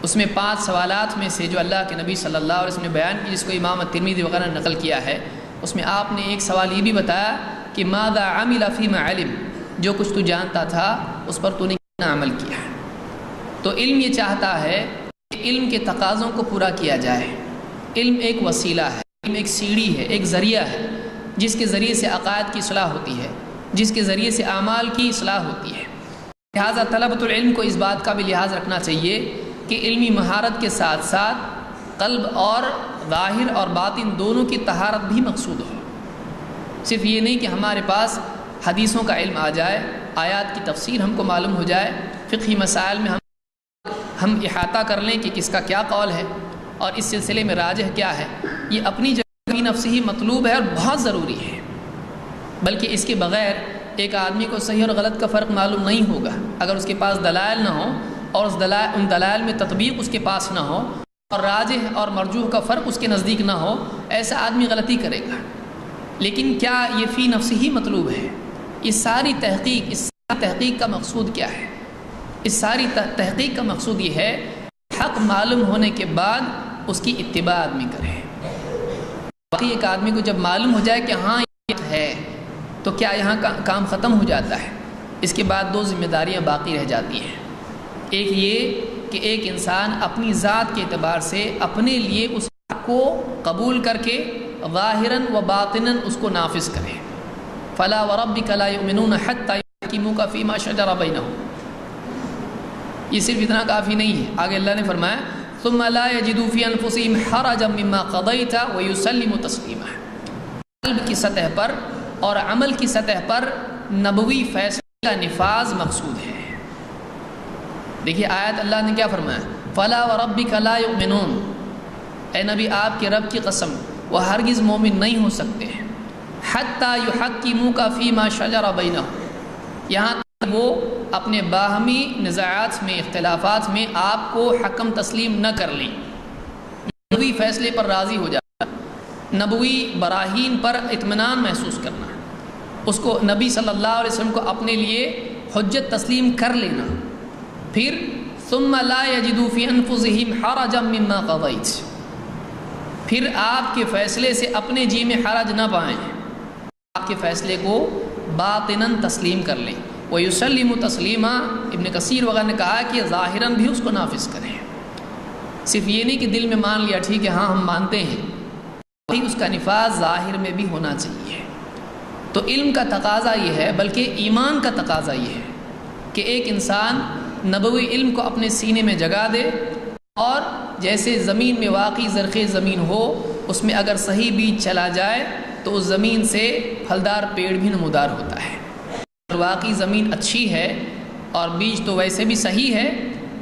اس میں 5 سوالات میں سے جو اللہ کے نبی صلی اللہ علیہ وسلم نے بیان کی، جس کو امام ترمذی وغیرہ نے نقل کیا ہے، اس میں آپ نے ایک سوال یہ بھی بتایا کہ ماذا عمل فیما علم، جو کچھ تو جانتا تھا اس پر تو نے کتنا عمل کیا۔ تو علم یہ چاہتا ہے کہ علم کے تقاضوں کو پورا کیا جائے۔ علم ایک وسیلہ ہے، ایک سیڑھی ہے، ایک ذریعہ ہے جس کے ذریعے سے عقائد کی اصلاح ہوتی ہے، جس کے ذریعے سے اعمال کی اصلاح ہوتی ہے۔ لہٰذا طلبۃ العلم کو اس بات کا بھی لحاظ رکھنا چاہیے کہ علمی مہارت کے ساتھ ساتھ قلب اور ظاہر اور باطن دونوں کی طہارت بھی مقصود ہو۔ صرف یہ نہیں کہ ہمارے پاس حدیثوں کا علم آ جائے، آیات کی تفسیر ہم کو معلوم ہو جائے، فقہی مسائل میں ہم احاطہ کر لیں کہ کس کا کیا قول ہے اور اس سلسلے میں راجح کیا ہے۔ یہ اپنی جگہ بھی نفس ہی مطلوب ہے اور بہت ضروری ہے، بلکہ اس کے بغیر ایک آدمی کو صحیح اور غلط کا فرق معلوم نہیں ہوگا۔ اگر اس کے پاس دلائل نہ ہو اور ان دلائل میں تطبیق اس کے پاس نہ ہو اور راجح اور مرجوح کا فرق اس کے نزدیک نہ ہو، ایسا آدمی غلطی کرے گا۔ لیکن کیا یہ فی نفس ہی مطلوب ہے؟ اس ساری تحقیق کا مقصود کیا ہے؟ اس ساری تحقیق کا مقصود یہ ہے حق معلوم ہونے کے بعد اس کی اتباع آدمی کرے۔ باقی ایک آدمی کو جب معلوم ہو جائے کہ ہاں یہ ہے تو کیا یہاں کام ختم ہو جاتا ہے؟ اس کے بعد دو ذمہ داریاں باقی رہ جاتی ہیں۔ ایک یہ کہ ایک انسان اپنی ذات کے اعتبار سے اپنے لیے اس حق کو قبول کر کے ظاہراً و باطناً اس کو نافذ کرے۔ فلا وربک لا یؤمنون حتی یحکموک فیما شجر بینہم۔ یہ صرف اتنا کافی نہیں ہے، آگے اللہ نے فرمایا ثم لا یجدوا فی انفسہم حرجا مما قضیت ویسلموا تسلیما۔ قلب کی سطح پر اور عمل کی سطح پر نبوی فیصلے کا نفاذ مقصود ہے۔ دیکھیے آیت اللہ نے کیا فرمایا، فلا وربک لا یؤمنون، اے نبی آپ کے رب کی قسم وہ ہرگز مومن نہیں ہو سکتے حتی یحکموک فیما شجر بینہم، یہاں تک وہ اپنے باہمی نزاعات میں اختلافات میں آپ کو حکم تسلیم نہ کر لیں، نبوی فیصلے پر راضی ہو جانا، نبوی براہین پر اطمینان محسوس کرنا، اس کو نبی صلی اللہ علیہ وسلم کو اپنے لیے حجت تسلیم کر لینا۔ پھر ثم لا یجدوا فی انفسہم حرجا مما قضیت، پھر آپ کے فیصلے سے اپنے جی میں حرج نہ پائیں، آپ کے فیصلے کو باطناً تسلیم کر لیں۔ وَيُسَلِّمُ تَسْلِيمًا، ابن کثیر وغیرہ نے کہا کہ ظاہراً بھی اس کو نافذ کریں، صرف یہ نہیں کہ دل میں مان لیا ٹھیک ہے ہاں ہم مانتے ہیں، اس کا نفاذ ظاہر میں بھی ہونا چاہیے۔ تو علم کا تقاضا یہ ہے، بلکہ ایمان کا تقاضا یہ ہے کہ ایک انسان نبوی علم کو اپنے سینے میں جگا دے، اور جیسے زمین میں واقعی زرخیز زمین ہو اس میں اگر صحیح بیج چلا جائے تو اس زمین سے پھلدار پیڑ بھی نمودار ہوتا ہے۔ اگر واقعی زمین اچھی ہے اور بیج تو ویسے بھی صحیح ہے،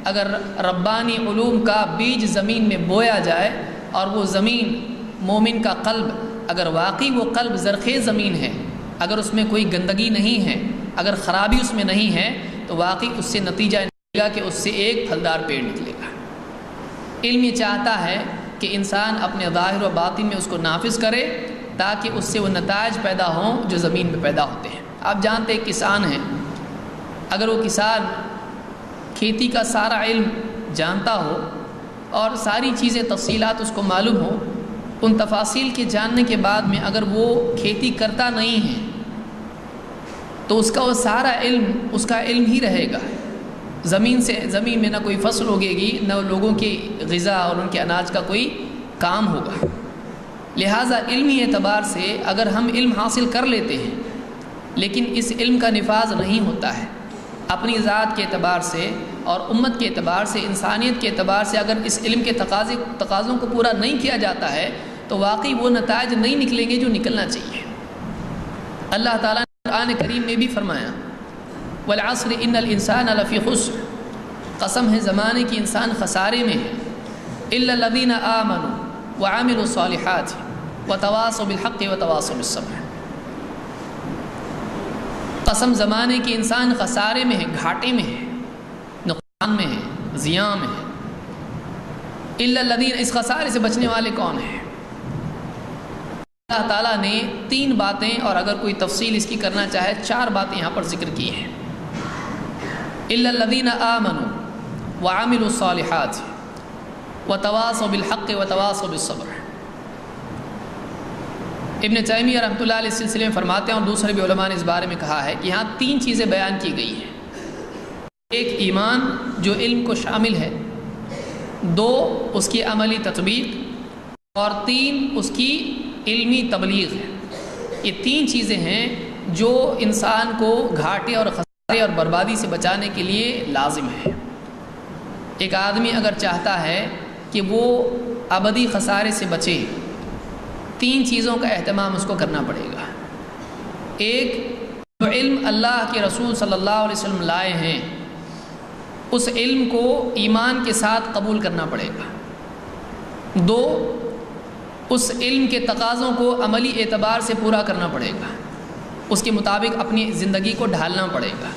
اگر ربانی علوم کا بیج زمین میں بویا جائے اور وہ زمین مومن کا قلب اگر واقعی وہ قلب زرخیز زمین ہے، اگر اس میں کوئی گندگی نہیں ہے، اگر خرابی اس میں نہیں ہے، تو واقعی اس سے نتیجہ نکلے گا کہ اس سے ایک پھلدار پیڑ نکلے گا۔ علم یہ چاہتا ہے کہ انسان اپنے ظاہر و باطن میں اس کو نافذ کرے تاکہ اس سے وہ نتائج پیدا ہوں جو زمین میں پیدا ہوتے ہیں۔ آپ جانتے ہیں کسان ہیں، اگر وہ کسان کھیتی کا سارا علم جانتا ہو اور ساری چیزیں تفصیلات اس کو معلوم ہو، ان تفاصیل کے جاننے کے بعد میں اگر وہ کھیتی کرتا نہیں ہے تو اس کا وہ سارا علم اس کا علم ہی رہے گا، زمین میں نہ کوئی فصل اگے گی، نہ لوگوں کی غذا اور ان کے اناج کا کوئی کام ہوگا۔ لہٰذا علمی اعتبار سے اگر ہم علم حاصل کر لیتے ہیں لیکن اس علم کا نفاذ نہیں ہوتا ہے، اپنی ذات کے اعتبار سے اور امت کے اعتبار سے، انسانیت کے اعتبار سے اگر اس علم کے تقاضوں کو پورا نہیں کیا جاتا ہے تو واقعی وہ نتائج نہیں نکلیں گے جو نکلنا چاہیے۔ اللہ تعالیٰ نے قرآن کریم میں بھی فرمایا والعصر ان الانسان لفی خسر، قسم ہے زمانے کی انسان خسارے میں ہے، الا الذین آمنوا وعملوا الصالحات وتواصوا بالحق وتواصوا بالصبر، قسم زمانے کی انسان خسارے میں ہے، گھاٹے میں ہے، نقصان میں ہے، زیاں میں ہے۔ الا الذین، اس خسارے سے بچنے والے کون ہیں؟ اللہ تعالیٰ نے 3 باتیں، اور اگر کوئی تفصیل اس کی کرنا چاہے 4 باتیں یہاں پر ذکر کی ہیں۔ الا الذین آمنوا وعملوا الصالحات وتواصوا بالحق وتواصوا بالصبر۔ ابن تیمیہ رحمۃ اللہ علیہ اس سلسلے میں فرماتے ہیں، اور دوسرے بھی علماء نے اس بارے میں کہا ہے کہ یہاں 3 چیزیں بیان کی گئی ہیں۔ ایک ایمان جو علم کو شامل ہے، 2 اس کی عملی تطبیق، اور 3 اس کی علمی تبلیغ ہے۔ یہ 3 چیزیں ہیں جو انسان کو گھاٹے اور خسارے اور بربادی سے بچانے کے لیے لازم ہے۔ ایک آدمی اگر چاہتا ہے کہ وہ ابدی خسارے سے بچے، 3 چیزوں کا اہتمام اس کو کرنا پڑے گا۔ ایک، جو علم اللہ کے رسول صلی اللہ علیہ وسلم لائے ہیں اس علم کو ایمان کے ساتھ قبول کرنا پڑے گا۔ 2، اس علم کے تقاضوں کو عملی اعتبار سے پورا کرنا پڑے گا، اس کے مطابق اپنی زندگی کو ڈھالنا پڑے گا۔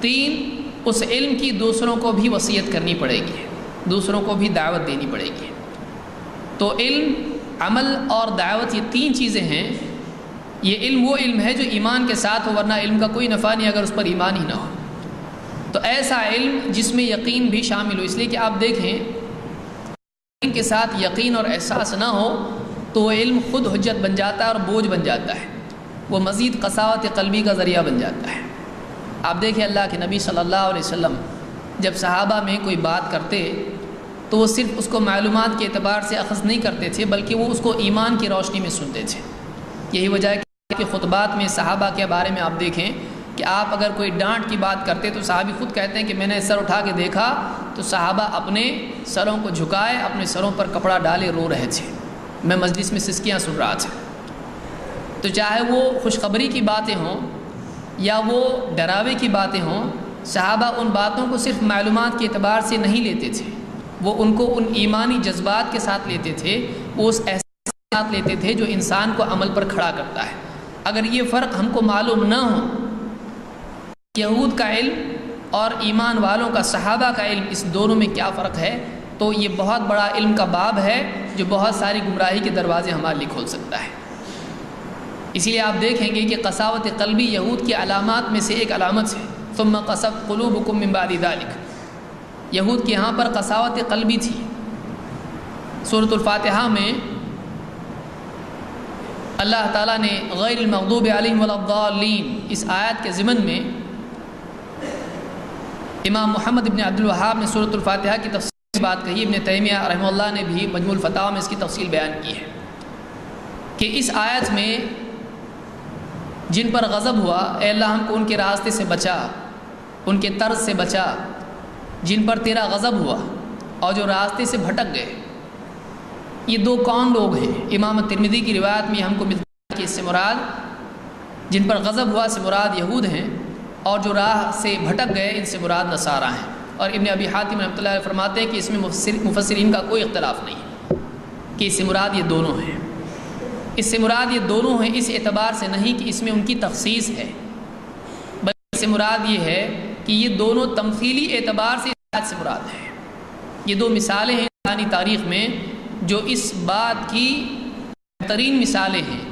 3، اس علم کی دوسروں کو بھی وصیت کرنی پڑے گی، دوسروں کو بھی دعوت دینی پڑے گی۔ تو علم، عمل اور دعوت، یہ 3 چیزیں ہیں۔ یہ علم وہ علم ہے جو ایمان کے ساتھ ہو، ورنہ علم کا کوئی نفع نہیں اگر اس پر ایمان ہی نہ ہو۔ تو ایسا علم جس میں یقین بھی شامل ہو، اس لیے کہ آپ دیکھیں علم کے ساتھ یقین اور احساس نہ ہو تو وہ علم خود حجت بن جاتا ہے اور بوجھ بن جاتا ہے، وہ مزید قساوت قلبی کا ذریعہ بن جاتا ہے۔ آپ دیکھیں اللہ کے نبی صلی اللہ علیہ وسلم جب صحابہ میں کوئی بات کرتے تو وہ صرف اس کو معلومات کے اعتبار سے اخذ نہیں کرتے تھے، بلکہ وہ اس کو ایمان کی روشنی میں سنتے تھے۔ یہی وجہ ہے کہ خطبات میں صحابہ کے بارے میں آپ دیکھیں کہ آپ اگر کوئی ڈانٹ کی بات کرتے تو صحابی خود کہتے ہیں کہ میں نے سر اٹھا کے دیکھا تو صحابہ اپنے سروں کو جھکائے، اپنے سروں پر کپڑا ڈالے رو رہے تھے، میں مجلس میں سسکیاں سن رہا تھا۔ تو چاہے وہ خوشخبری کی باتیں ہوں یا وہ ڈراوے کی باتیں ہوں، صحابہ ان باتوں کو صرف معلومات کے اعتبار سے نہیں لیتے تھے، وہ ان کو ان ایمانی جذبات کے ساتھ لیتے تھے، وہ اس احساس کے ساتھ لیتے تھے جو انسان کو عمل پر کھڑا کرتا ہے۔ اگر یہ فرق ہم کو معلوم نہ ہو، یہود کا علم اور ایمان والوں کا، صحابہ کا علم، اس دونوں میں کیا فرق ہے، تو یہ بہت بڑا علم کا باب ہے جو بہت ساری گمراہی کے دروازے ہمارے لیے کھول سکتا ہے۔ اسی لیے آپ دیکھیں گے کہ قساوت قلبی یہود کی علامات میں سے ایک علامت ہے، ثم قست قلوبکم من بعد ذلک۔ یہود کے یہاں پر قساوت قلبی تھی۔ سورۃ الفاتحہ میں اللہ تعالیٰ نے غیر المغضوب علیہم ولا الضالین اس آیت کے ضمن میں امام محمد ابن عبد الوہاب نے سورۃ الفاتحہ کی تفصیل بات کہی، ابن تیمیہ رحمہ اللہ نے بھی مجموع الفتاوی میں اس کی تفصیل بیان کی ہے کہ اس آیت میں جن پر غضب ہوا، اے اللہ ہم کو ان کے راستے سے بچا، ان کے طرز سے بچا، جن پر تیرا غضب ہوا اور جو راستے سے بھٹک گئے، یہ 2 کون لوگ ہیں؟ امام ترمذی کی روایت میں ہم کو ملتا ہے کہ اس سے مراد جن پر غضب ہوا سے مراد یہود ہیں، اور جو راہ سے بھٹک گئے ان سے مراد نصارہ ہیں۔ اور ابن ابی حاتم رحمۃ اللہ علیہ فرماتے ہیں کہ اس میں مفسرین کا کوئی اختلاف نہیں کہ اس سے مراد یہ دونوں ہیں۔ اس سے مراد یہ دونوں ہیں اس اعتبار سے نہیں کہ اس میں ان کی تخصیص ہے، بلکہ اس سے مراد یہ ہے کہ یہ دونوں تمثیلی اعتبار سے اس بات سے مراد ہیں۔ یہ 2 مثالیں ہیں انسانی تاریخ میں جو اس بات کی بہترین مثالیں ہیں،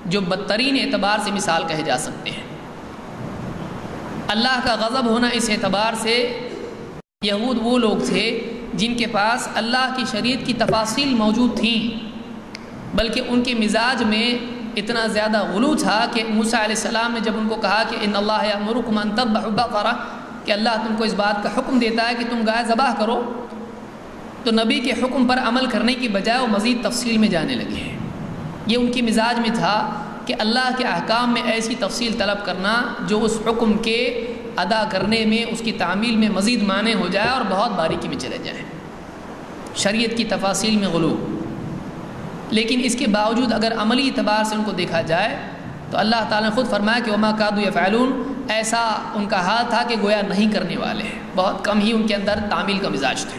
جو بدترین اعتبار سے مثال کہے جا سکتے ہیں۔ اللہ کا غضب ہونا اس اعتبار سے، یہود وہ لوگ تھے جن کے پاس اللہ کی شریعت کی تفاصیل موجود تھیں، بلکہ ان کے مزاج میں اتنا زیادہ غلو تھا کہ موسیٰ علیہ السلام نے جب ان کو کہا کہ ان اللہ یأمرکم ان تذبحوا بقرہ، کہ اللہ تم کو اس بات کا حکم دیتا ہے کہ تم گائے ذبح کرو، تو نبی کے حکم پر عمل کرنے کی بجائے وہ مزید تفصیل میں جانے لگے ہیں۔ یہ ان کی مزاج میں تھا کہ اللہ کے احکام میں ایسی تفصیل طلب کرنا جو اس حکم کے ادا کرنے میں، اس کی تعمیل میں مزید معنی ہو جائے اور بہت باریکی میں چلے جائیں، شریعت کی تفاصیل میں غلو۔ لیکن اس کے باوجود اگر عملی اعتبار سے ان کو دیکھا جائے تو اللہ تعالیٰ نے خود فرمایا کہ وما کادوا یفعلون، ایسا ان کا حال تھا کہ گویا نہیں کرنے والے ہیں، بہت کم ہی ان کے اندر تعمیل کا مزاج تھا۔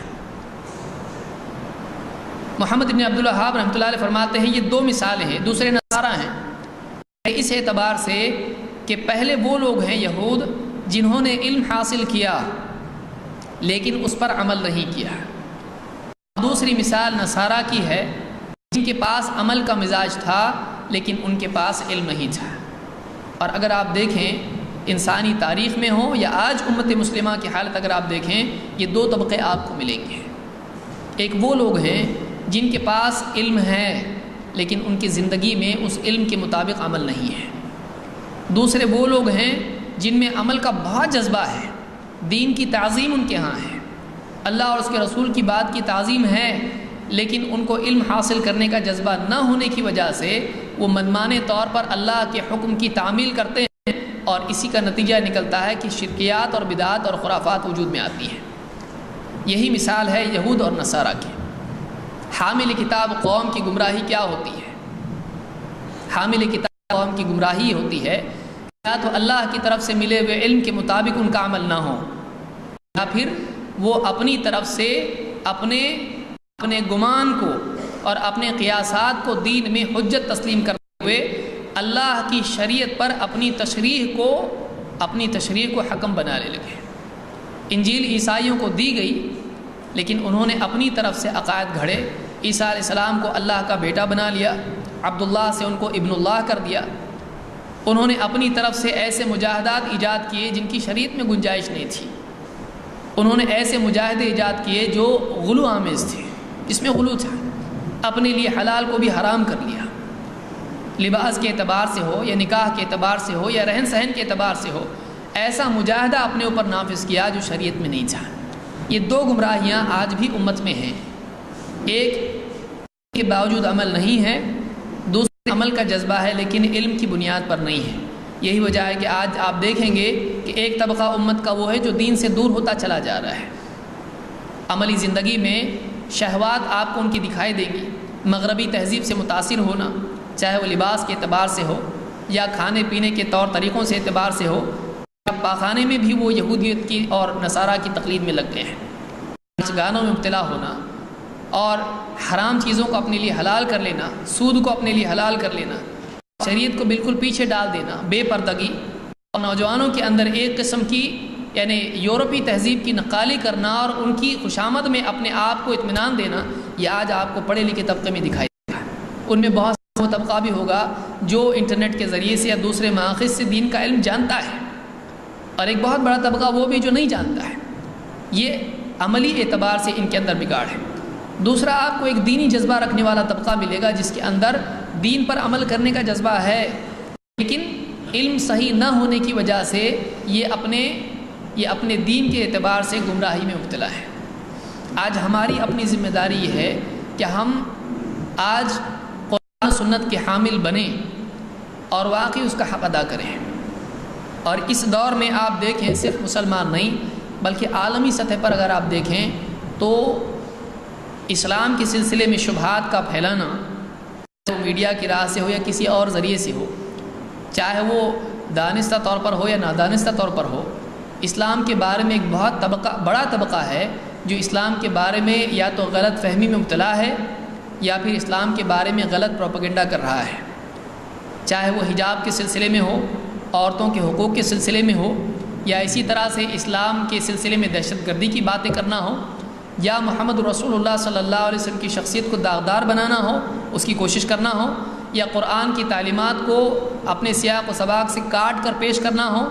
محمد ابن عبد الوہاب رحمۃ اللہ علیہ فرماتے ہیں یہ 2 مثالیں ہیں، دوسرے نصارہ ہیں اس اعتبار سے کہ پہلے وہ لوگ ہیں یہود جنہوں نے علم حاصل کیا لیکن اس پر عمل نہیں کیا۔ دوسری مثال نصارہ کی ہے جن کے پاس عمل کا مزاج تھا لیکن ان کے پاس علم نہیں تھا۔ اور اگر آپ دیکھیں انسانی تاریخ میں ہو یا آج امت مسلمہ کی حالت اگر آپ دیکھیں، یہ 2 طبقے آپ کو ملیں گے۔ ایک وہ لوگ ہیں جن کے پاس علم ہے لیکن ان کی زندگی میں اس علم کے مطابق عمل نہیں ہے۔ دوسرے وہ لوگ ہیں جن میں عمل کا بہت جذبہ ہے، دین کی تعظیم ان کے ہاں ہے، اللہ اور اس کے رسول کی بات کی تعظیم ہے، لیکن ان کو علم حاصل کرنے کا جذبہ نہ ہونے کی وجہ سے وہ منمانے طور پر اللہ کے حکم کی تعمیل کرتے ہیں، اور اسی کا نتیجہ نکلتا ہے کہ شرکیات اور بدعات اور خرافات وجود میں آتی ہیں۔ یہی مثال ہے یہود اور نصارہ کی۔ حامل کتاب قوم کی گمراہی کیا ہوتی ہے؟ حامل کتاب قوم کی گمراہی ہوتی ہے یا تو اللہ کی طرف سے ملے ہوئے علم کے مطابق ان کا عمل نہ ہو، یا پھر وہ اپنی طرف سے اپنے گمان کو اور اپنے قیاسات کو دین میں حجت تسلیم کرتے ہوئے اللہ کی شریعت پر اپنی تشریح کو حکم بنانے لگے۔ انجیل عیسائیوں کو دی گئی، لیکن انہوں نے اپنی طرف سے عقائد گھڑے، عیسیٰ علیہ السلام کو اللہ کا بیٹا بنا لیا، عبداللہ سے ان کو ابن اللہ کر دیا۔ انہوں نے اپنی طرف سے ایسے مجاہدات ایجاد کیے جن کی شریعت میں گنجائش نہیں تھی۔ انہوں نے ایسے مجاہدے ایجاد کیے جو غلو آمیز تھے، جس میں غلو تھا، اپنے لیے حلال کو بھی حرام کر لیا، لباس کے اعتبار سے ہو یا نکاح کے اعتبار سے ہو یا رہن سہن کے اعتبار سے ہو، ایسا مجاہدہ اپنے اوپر نافذ کیا جو شریعت میں نہیں تھا۔ یہ دو گمراہیاں آج بھی امت میں ہیں، ایک کے باوجود عمل نہیں ہے، دوسرے عمل کا جذبہ ہے لیکن علم کی بنیاد پر نہیں ہے۔ یہی وجہ ہے کہ آج آپ دیکھیں گے کہ ایک طبقہ امت کا وہ ہے جو دین سے دور ہوتا چلا جا رہا ہے۔ عملی زندگی میں شہوات آپ کو ان کی دکھائی دیں گی، مغربی تہذیب سے متاثر ہونا، چاہے وہ لباس کے اعتبار سے ہو یا کھانے پینے کے طور طریقوں سے اعتبار سے ہو، یا پاخانے میں بھی وہ یہودیت کی اور نصارہ کی تقلید میں لگ گئے ہیں۔ گانوں میں مبتلا ہونا اور حرام چیزوں کو اپنے لیے حلال کر لینا، سود کو اپنے لیے حلال کر لینا، شریعت کو بالکل پیچھے ڈال دینا، بے پردگی، اور نوجوانوں کے اندر ایک قسم کی یعنی یورپی تہذیب کی نقالی کرنا اور ان کی خوشامد میں اپنے آپ کو اطمینان دینا، یہ آج آپ کو پڑھے لکھے طبقے میں دکھائی دیتا ہے۔ ان میں بہت وہ طبقہ بھی ہوگا جو انٹرنیٹ کے ذریعے سے یا دوسرے مآخذ سے دین کا علم جانتا ہے، اور ایک بہت بڑا طبقہ وہ بھی جو نہیں جانتا ہے۔ یہ عملی اعتبار سے ان کے اندر بگاڑ ہے۔ دوسرا، آپ کو ایک دینی جذبہ رکھنے والا طبقہ ملے گا جس کے اندر دین پر عمل کرنے کا جذبہ ہے، لیکن علم صحیح نہ ہونے کی وجہ سے یہ اپنے دین کے اعتبار سے گمراہی میں مبتلا ہے۔ آج ہماری اپنی ذمہ داری یہ ہے کہ ہم آج قرآن و سنت کے حامل بنیں اور واقعی اس کا حق ادا کریں۔ اور اس دور میں آپ دیکھیں، صرف مسلمان نہیں بلکہ عالمی سطح پر اگر آپ دیکھیں تو اسلام کے سلسلے میں شبہات کا پھیلانا، چاہے وہ میڈیا کی راہ سے ہو یا کسی اور ذریعے سے ہو، چاہے وہ دانستہ طور پر ہو یا نادانستہ طور پر ہو، اسلام کے بارے میں ایک بہت بڑا طبقہ ہے جو اسلام کے بارے میں یا تو غلط فہمی میں مبتلا ہے یا پھر اسلام کے بارے میں غلط پروپیگنڈا کر رہا ہے، چاہے وہ حجاب کے سلسلے میں ہو، عورتوں کے حقوق کے سلسلے میں ہو، یا اسی طرح سے اسلام کے سلسلے میں دہشت گردی کی باتیں کرنا ہو، یا محمد رسول اللہ صلی اللہ علیہ وسلم کی شخصیت کو داغدار بنانا ہو، اس کی کوشش کرنا ہو، یا قرآن کی تعلیمات کو اپنے سیاق و سباق سے کاٹ کر پیش کرنا ہو،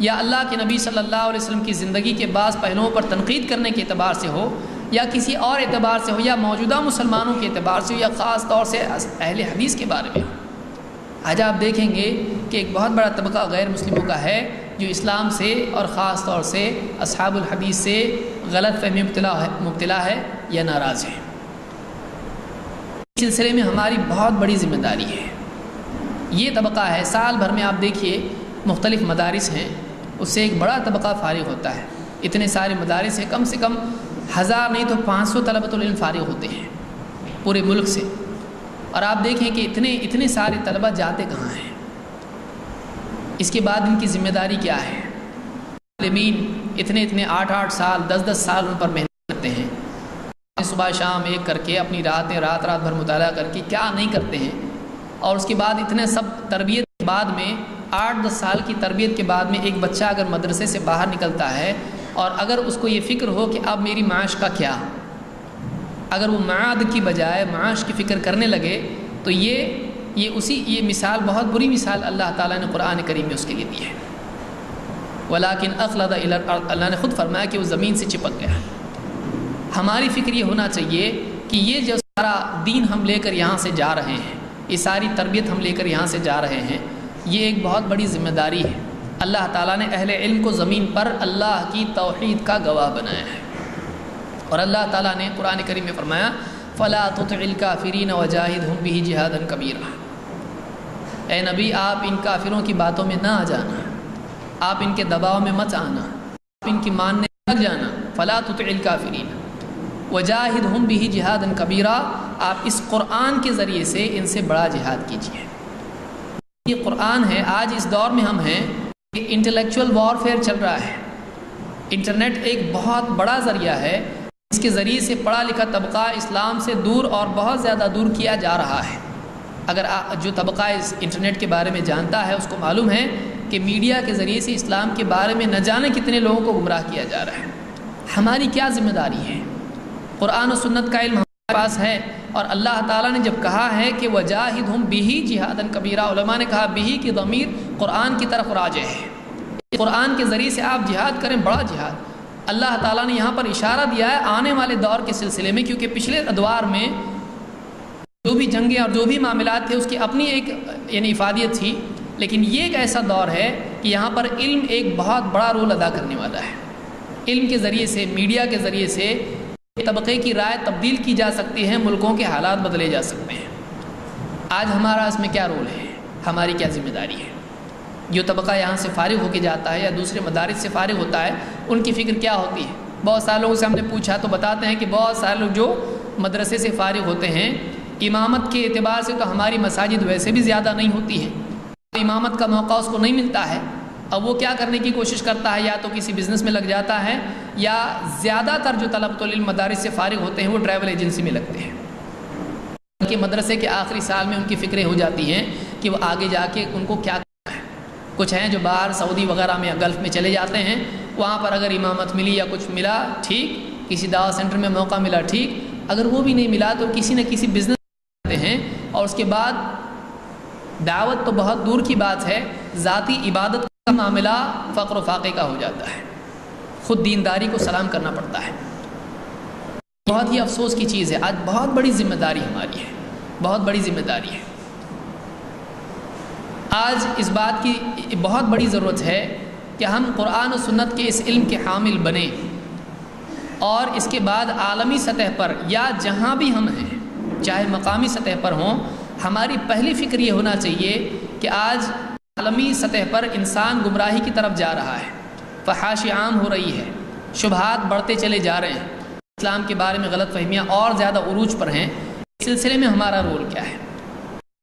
یا اللہ کے نبی صلی اللہ علیہ وسلم کی زندگی کے بعض پہلوؤں پر تنقید کرنے کے اعتبار سے ہو، یا کسی اور اعتبار سے ہو، یا موجودہ مسلمانوں کے اعتبار سے ہو، یا خاص طور سے اہل حدیث کے بارے میں ہو۔ آج آپ دیکھیں گے کہ ایک بہت بڑا طبقہ غیر مسلموں کا ہے جو اسلام سے اور خاص طور سے اصحاب الحدیث سے غلط فہمی مبتلا ہے یا ناراض ہے۔ اس سلسلے میں ہماری بہت بڑی ذمہ داری ہے۔ یہ طبقہ ہے، سال بھر میں آپ دیکھیے مختلف مدارس ہیں، اس سے ایک بڑا طبقہ فارغ ہوتا ہے۔ اتنے سارے مدارس ہیں، کم سے کم 1000 نہیں تو 500 طلبۃ العلم فارغ ہوتے ہیں پورے ملک سے، اور آپ دیکھیں کہ اتنے سارے طلبہ جاتے کہاں ہیں۔ اس کے بعد ان کی ذمہ داری کیا ہے؟ عالمین اتنے 8 سال 10 سال ان پر محنت کرتے ہیں، صبح شام ایک کر کے اپنی رات بھر مطالعہ کر کے کیا نہیں کرتے ہیں، اور اس کے بعد اتنے سب تربیت کے بعد میں 8-10 سال کی تربیت کے بعد میں ایک بچہ اگر مدرسے سے باہر نکلتا ہے اور اگر اس کو یہ فکر ہو کہ اب میری معاش کا کیا، اگر وہ معاد کی بجائے معاش کی فکر کرنے لگے تو یہ مثال بہت بری مثال اللہ تعالیٰ نے قرآن کریم میں اس کے لیے دی ہے۔ ولیکن اخلد الی الارض، اللہ نے خود فرمایا کہ وہ زمین سے چپک گیا۔ ہماری فکر یہ ہونا چاہیے کہ یہ جو سارا دین ہم لے کر یہاں سے جا رہے ہیں، یہ ساری تربیت ہم لے کر یہاں سے جا رہے ہیں، یہ ایک بہت بڑی ذمہ داری ہے۔ اللہ تعالیٰ نے اہل علم کو زمین پر اللہ کی توحید کا گواہ بنایا ہے، اور اللہ تعالیٰ نے قرآن کریم میں فرمایا فلا تطع الکافرین وجاہدہم بہ جہادا کبیرا۔ اے نبی آپ ان کافروں کی باتوں میں نہ آ جانا، آپ ان کے دباؤ میں مت آنا، آپ ان کی ماننے لگ جانا۔ فلا تطع الکافرین وجاہدہم بہ جہادا کبیرا، آپ اس قرآن کے ذریعے سے ان سے بڑا جہاد کیجیے۔ یہ قرآن ہے۔ آج اس دور میں ہم ہیں کہ انٹلیکچول وارفیئر چل رہا ہے۔ انٹرنیٹ ایک بہت بڑا ذریعہ ہے، اس کے ذریعے سے پڑھا لکھا طبقہ اسلام سے دور اور بہت زیادہ دور کیا جا رہا ہے۔ اگر جو طبقہ اس انٹرنیٹ کے بارے میں جانتا ہے اس کو معلوم ہے کہ میڈیا کے ذریعے سے اسلام کے بارے میں نہ جانے کتنے لوگوں کو گمراہ کیا جا رہا ہے۔ ہماری کیا ذمہ داری ہے؟ قرآن و سنت کا علم ہمارے پاس ہے، اور اللہ تعالیٰ نے جب کہا ہے کہ وجاہدہم بہ جہادا کبیرا، علماء نے کہا بہ کی ضمیر قرآن کی طرف راجع ہے۔ قرآن کے ذریعے سے آپ جہاد کریں، بڑا جہاد۔ اللہ تعالیٰ نے یہاں پر اشارہ دیا ہے آنے والے دور کے سلسلے میں، کیونکہ پچھلے ادوار میں جو بھی جنگیں اور جو بھی معاملات تھے اس کی اپنی ایک افادیت تھی، لیکن یہ ایک ایسا دور ہے کہ یہاں پر علم ایک بہت بڑا رول ادا کرنے والا ہے۔ علم کے ذریعے سے، میڈیا کے ذریعے سے طبقے کی رائے تبدیل کی جا سکتی ہے، ملکوں کے حالات بدلے جا سکتے ہیں۔ آج ہمارا اس میں کیا رول ہے؟ ہماری کیا ذمہ داری ہے؟ جو طبقہ یہاں سے فارغ ہو کے جاتا ہے یا دوسرے مدارس سے فارغ ہوتا ہے، ان کی فکر کیا ہوتی ہے؟ بہت سارے لوگوں سے ہم نے پوچھا تو بتاتے ہیں کہ بہت سارے لوگ جو مدرسے سے فارغ ہوتے ہیں، امامت کے اعتبار سے تو ہماری مساجد ویسے بھی زیادہ نہیں ہوتی ہے، امامت کا موقع اس کو نہیں ملتا ہے۔ اب وہ کیا کرنے کی کوشش کرتا ہے؟ یا تو کسی بزنس میں لگ جاتا ہے، یا زیادہ تر جو طلبۃ العلم مدارس سے فارغ ہوتے ہیں وہ ٹریول ایجنسی میں لگتے ہیں۔ ان کے مدرسے کے آخری سال میں ان کی فکریں ہو جاتی ہیں کہ وہ آگے جا کے ان کو کیا کرنا ہے۔ کچھ ہیں جو باہر سعودی وغیرہ میں یا گلف میں چلے جاتے ہیں، وہاں پر اگر امامت ملی یا کچھ ملا ٹھیک، کسی دعوت سینٹر میں موقع ملا ٹھیک، اگر وہ بھی نہیں ملا تو کسی نہ کسی بزنس کرتے ہیں، اور اس کے بعد دعوت تو بہت دور کی بات ہے، ذاتی عبادت کا معاملہ فقر و فاقے کا ہو جاتا ہے، خود دینداری کو سلام کرنا پڑتا ہے۔ بہت ہی افسوس کی چیز ہے، آج بہت بڑی ذمہ داری ہماری ہے، بہت بڑی ذمہ داری ہے۔ آج اس بات کی بہت بڑی ضرورت ہے کہ ہم قرآن و سنت کے اس علم کے حامل بنیں، اور اس کے بعد عالمی سطح پر یا جہاں بھی ہم ہیں، چاہے مقامی سطح پر ہوں، ہماری پہلی فکر یہ ہونا چاہیے کہ آج عالمی سطح پر انسان گمراہی کی طرف جا رہا ہے، فحاشی عام ہو رہی ہے، شبہات بڑھتے چلے جا رہے ہیں، اسلام کے بارے میں غلط فہمیاں اور زیادہ عروج پر ہیں۔ اس سلسلے میں ہمارا رول کیا ہے؟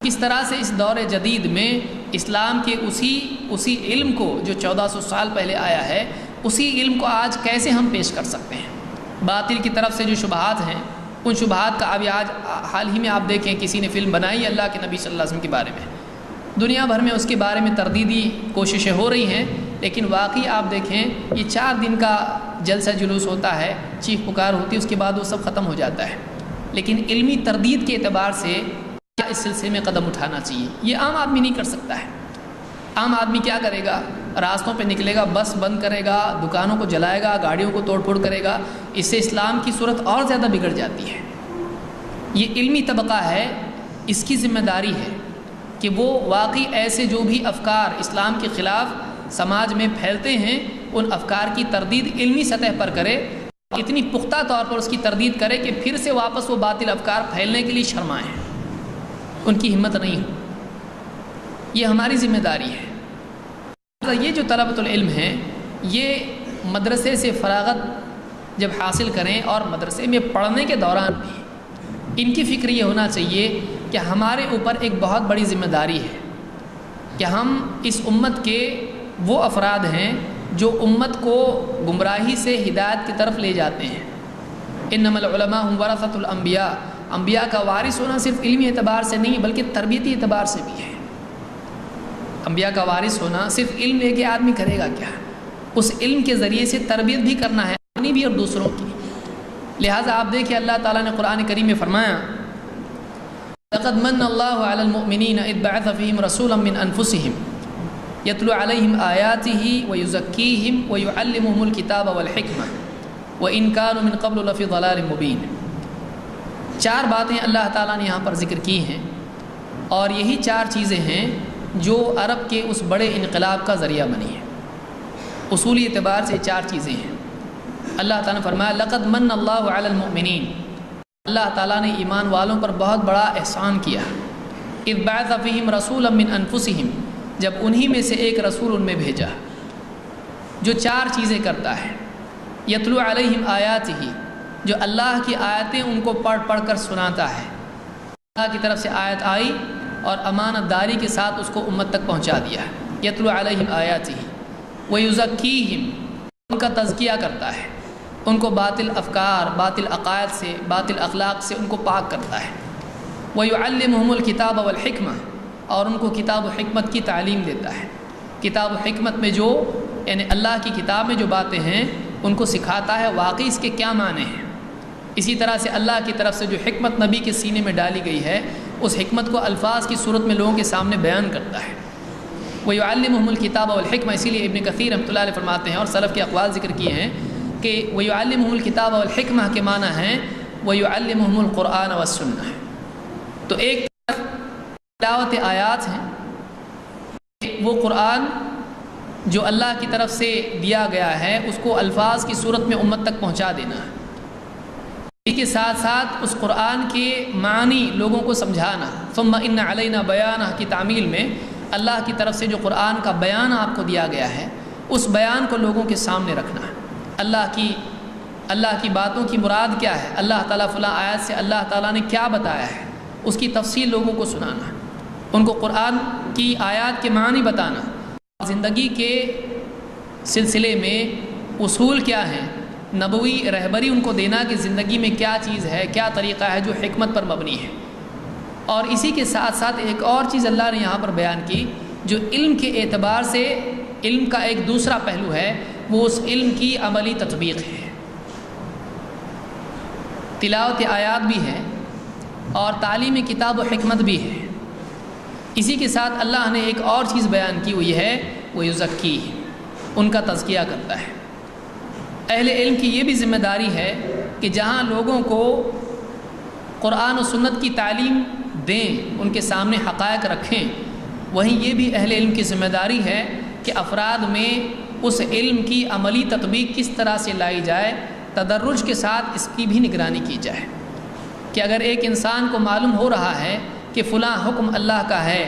کس طرح سے اس دور جدید میں اسلام کے اسی علم کو جو 1400 سال پہلے آیا ہے، اسی علم کو آج کیسے ہم پیش کر سکتے ہیں؟ باطل کی طرف سے جو شبہات ہیں، ان شبہات کا ابھی آج حال ہی میں آپ دیکھیں کسی نے فلم بنائی اللہ کے نبی صلی اللہ علیہ وسلم کے بارے میں، دنیا بھر میں اس کے بارے میں تردیدی کوششیں ہو رہی ہیں، لیکن واقعی آپ دیکھیں یہ 4 دن کا جلسہ جلوس ہوتا ہے، چیخ پکار ہوتی ہے، اس کے بعد وہ سب ختم ہو جاتا ہے۔ لیکن علمی تردید کے اعتبار سے کیا اس سلسلے میں قدم اٹھانا چاہیے؟ یہ عام آدمی نہیں کر سکتا ہے۔ عام آدمی کیا کرے گا؟ راستوں پہ نکلے گا، بس بند کرے گا، دکانوں کو جلائے گا، گاڑیوں کو توڑ پھوڑ کرے گا، اس سے اسلام کی صورت اور زیادہ بگڑ جاتی ہے۔ یہ علمی طبقہ ہے، اس کی ذمہ داری ہے کہ وہ واقعی ایسے جو بھی افکار اسلام کے خلاف سماج میں پھیلتے ہیں، ان افکار کی تردید علمی سطح پر کرے، اتنی پختہ طور پر اس کی تردید کرے کہ پھر سے واپس وہ باطل افکار پھیلنے کے لیے شرمائیں، ان کی ہمت نہیں ہو۔ یہ ہماری ذمہ داری ہے۔ یہ جو طلبۃ العلم ہیں، یہ مدرسے سے فراغت جب حاصل کریں اور مدرسے میں پڑھنے کے دوران بھی ان کی فکر یہ ہونا چاہیے کہ ہمارے اوپر ایک بہت بڑی ذمہ داری ہے کہ ہم اس امت کے وہ افراد ہیں جو امت کو گمراہی سے ہدایت کی طرف لے جاتے ہیں۔ انما العلماء هم ورثۃ الانبیاء، انبیاء کا وارث ہونا صرف علمی اعتبار سے نہیں بلکہ تربیتی اعتبار سے بھی ہے۔ انبیاء کا وارث ہونا صرف علم لے کے آدمی کرے گا کیا؟ اس علم کے ذریعے سے تربیت بھی کرنا ہے، اپنی بھی اور دوسروں کی۔ لہٰذا آپ دیکھیں اللہ تعالیٰ نے قرآن کریم میں فرمایا لقد من اللہ علی المؤمنین اذ بعث فیہم رسولا من انفسہم یتلو علیہم آیاتہ ویزکیہم ویعلمہم الکتاب والحکمہ وان کانوا من قبل لفی ضلال مبین۔ 4 باتیں اللہ تعالیٰ نے یہاں پر ذکر کی ہیں، اور یہی 4 چیزیں ہیں جو عرب کے اس بڑے انقلاب کا ذریعہ بنی ہیں۔ اصولی اعتبار سے 4 چیزیں ہیں۔ اللہ تعالیٰ نے فرمایا لقد من اللہ علی المؤمنین، اللہ تعالیٰ نے ایمان والوں پر بہت بڑا احسان کیا۔ اذ بعث فیہم رسولا من انفسہم، جب انہی میں سے ایک رسول ان میں بھیجا جو 4 چیزیں کرتا ہے۔ یتلو علیہم آیاتہ، جو اللہ کی آیتیں ان کو پڑھ پڑھ کر سناتا ہے۔ اللہ کی طرف سے آیت آئی اور امانت داری کے ساتھ اس کو امت تک پہنچا دیا۔ یتلو علیہم آیاتہ ویزکیہم، ان کا تزکیہ کرتا ہے، ان کو باطل افکار، باطل عقائد سے، باطل اخلاق سے ان کو پاک کرتا ہے۔ ویعلمہم الکتاب والحکمہ، اور ان کو کتاب و حکمت کی تعلیم دیتا ہے۔ کتاب و حکمت میں جو یعنی اللہ کی کتاب میں جو باتیں ہیں ان کو سکھاتا ہے واقعی اس کے کیا معنی ہیں۔ اسی طرح سے اللہ کی طرف سے جو حکمت نبی کے سینے میں ڈالی گئی ہے اس حکمت کو الفاظ کی صورت میں لوگوں کے سامنے بیان کرتا ہے۔ وَيُعَلِّمُهُمُ الْكِتَابَ وَالْحِكْمَةَ، اسی لیے ابن کثیر رحمۃ اللہ علیہ فرماتے ہیں اور سلف کے اقوال ذکر کیے ہیں کہ وَيُعَلِّمُهُمُ الْكِتَابَ وَالْحِكْمَةَ کے معنی ہیں وَيُعَلِّمُهُمُ الْقُرْآنَ وَالسُّنَّةَ۔ تو ایک تلاوت آیات ہیں، وہ قرآن جو اللہ کی طرف سے دیا گیا ہے اس کو الفاظ کی صورت میں امت تک پہنچا دینا ہے۔ اس کے ساتھ ساتھ اس قرآن کے معنی لوگوں کو سمجھانا۔ ثم ان علینا بیانہ کی تعمیل میں اللہ کی طرف سے جو قرآن کا بیان آپ کو دیا گیا ہے اس بیان کو لوگوں کے سامنے رکھنا ہے۔ اللہ کی باتوں کی مراد کیا ہے، اللہ تعالیٰ فلاں آیت سے اللہ تعالیٰ نے کیا بتایا ہے، اس کی تفصیل لوگوں کو سنانا ہے، ان کو قرآن کی آیات کے معنی بتانا، زندگی کے سلسلے میں اصول کیا ہیں، نبوی رہبری ان کو دینا کہ زندگی میں کیا چیز ہے، کیا طریقہ ہے جو حکمت پر مبنی ہے۔ اور اسی کے ساتھ ساتھ ایک اور چیز اللہ نے یہاں پر بیان کی جو علم کے اعتبار سے علم کا ایک دوسرا پہلو ہے، وہ اس علم کی عملی تطبیق ہے۔ تلاوت آیات بھی ہے اور تعلیم کتاب و حکمت بھی ہے۔ اسی کے ساتھ اللہ نے ایک اور چیز بیان کی، وہ یہ ہے وہ یزکی، ان کا تزکیہ کرتا ہے۔ اہل علم کی یہ بھی ذمہ داری ہے کہ جہاں لوگوں کو قرآن و سنت کی تعلیم دیں، ان کے سامنے حقائق رکھیں، وہیں یہ بھی اہل علم کی ذمہ داری ہے کہ افراد میں اس علم کی عملی تطبیق کس طرح سے لائی جائے، تدرج کے ساتھ اس کی بھی نگرانی کی جائے کہ اگر ایک انسان کو معلوم ہو رہا ہے کہ فلاں حکم اللہ کا ہے،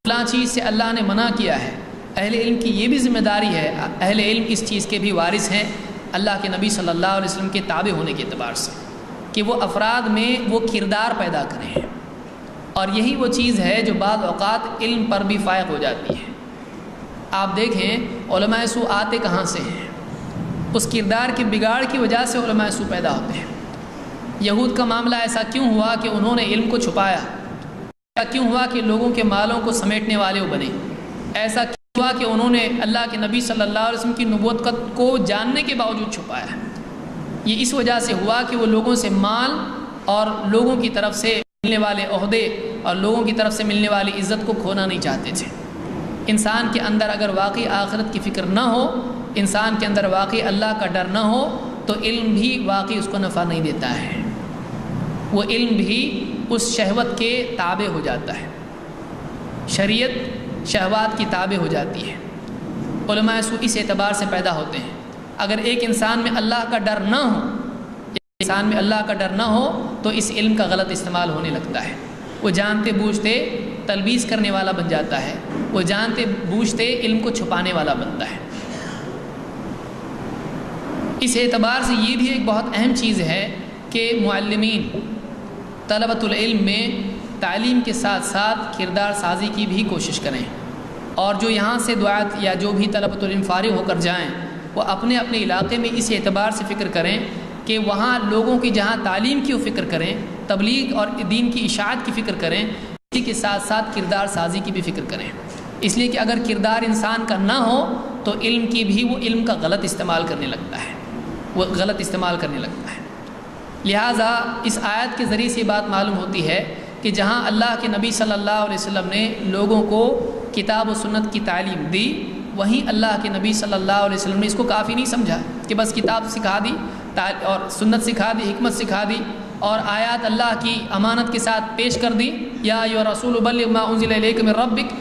فلاں چیز سے اللہ نے منع کیا ہے، اہل علم کی یہ بھی ذمہ داری ہے، اہل علم اس چیز کے بھی وارث ہیں اللہ کے نبی صلی اللہ علیہ وسلم کے تابع ہونے کے اعتبار سے، کہ وہ افراد میں وہ کردار پیدا کریں۔ اور یہی وہ چیز ہے جو بعض اوقات علم پر بھی فائق ہو جاتی ہے۔ آپ دیکھیں علماء سو آتے کہاں سے ہیں، اس کردار کے بگاڑ کی وجہ سے علماء سو پیدا ہوتے ہیں۔ یہود کا معاملہ ایسا کیوں ہوا کہ انہوں نے علم کو چھپایا؟ ایسا کیوں ہوا کہ لوگوں کے مالوں کو سمیٹنے والے وہ بنے؟ ایسا کیوں ہوا کہ انہوں نے اللہ کے نبی صلی اللہ علیہ وسلم کی نبوت کو جاننے کے باوجود چھپایا؟ یہ اس وجہ سے ہوا کہ وہ لوگوں سے مال اور لوگوں کی طرف سے ملنے والے عہدے اور لوگوں کی طرف سے ملنے والی عزت کو کھونا نہیں چاہتے تھے۔ انسان کے اندر اگر واقعی آخرت کی فکر نہ ہو، انسان کے اندر واقعی اللہ کا ڈر نہ ہو تو علم بھی واقعی اس کو نفع نہیں دیتا ہے، وہ علم بھی اس شہوت کے تابع ہو جاتا ہے، شریعت شہوات کی تابع ہو جاتی ہے۔ علماء سو اس اعتبار سے پیدا ہوتے ہیں، اگر ایک انسان میں اللہ کا ڈر نہ ہو، انسان میں اللہ کا ڈر نہ ہو تو اس علم کا غلط استعمال ہونے لگتا ہے، وہ جانتے بوجھتے تلبیس کرنے والا بن جاتا ہے، وہ جانتے بوجھتے علم کو چھپانے والا بنتا ہے۔ اس اعتبار سے یہ بھی ایک بہت اہم چیز ہے کہ معلمین طلبۃ العلم میں تعلیم کے ساتھ ساتھ کردار سازی کی بھی کوشش کریں، اور جو یہاں سے دعات یا جو بھی طلبۃ العلم فارغ ہو کر جائیں وہ اپنے اپنے علاقے میں اس اعتبار سے فکر کریں کہ وہاں لوگوں کی جہاں تعلیم کی وہ فکر کریں، تبلیغ اور دین کی اشاعت کی فکر کریں، اسی کے ساتھ ساتھ کردار سازی کی بھی فکر کریں، اس لیے کہ اگر کردار انسان کا نہ ہو تو علم کی بھی وہ علم کا غلط استعمال کرنے لگتا ہے، وہ غلط استعمال کرنے لگتا ہے۔ لہٰذا اس آیت کے ذریعے سے یہ بات معلوم ہوتی ہے کہ جہاں اللہ کے نبی صلی اللہ علیہ وسلم نے لوگوں کو کتاب و سنت کی تعلیم دی، وہیں اللہ کے نبی صلی اللہ علیہ وسلم نے اس کو کافی نہیں سمجھا کہ بس کتاب سکھا دی اور سنت سکھا دی، حکمت سکھا دی اور آیات اللہ کی امانت کے ساتھ پیش کر دی، یا ایھا الرسول بلغ ما انزل الیک من ربک،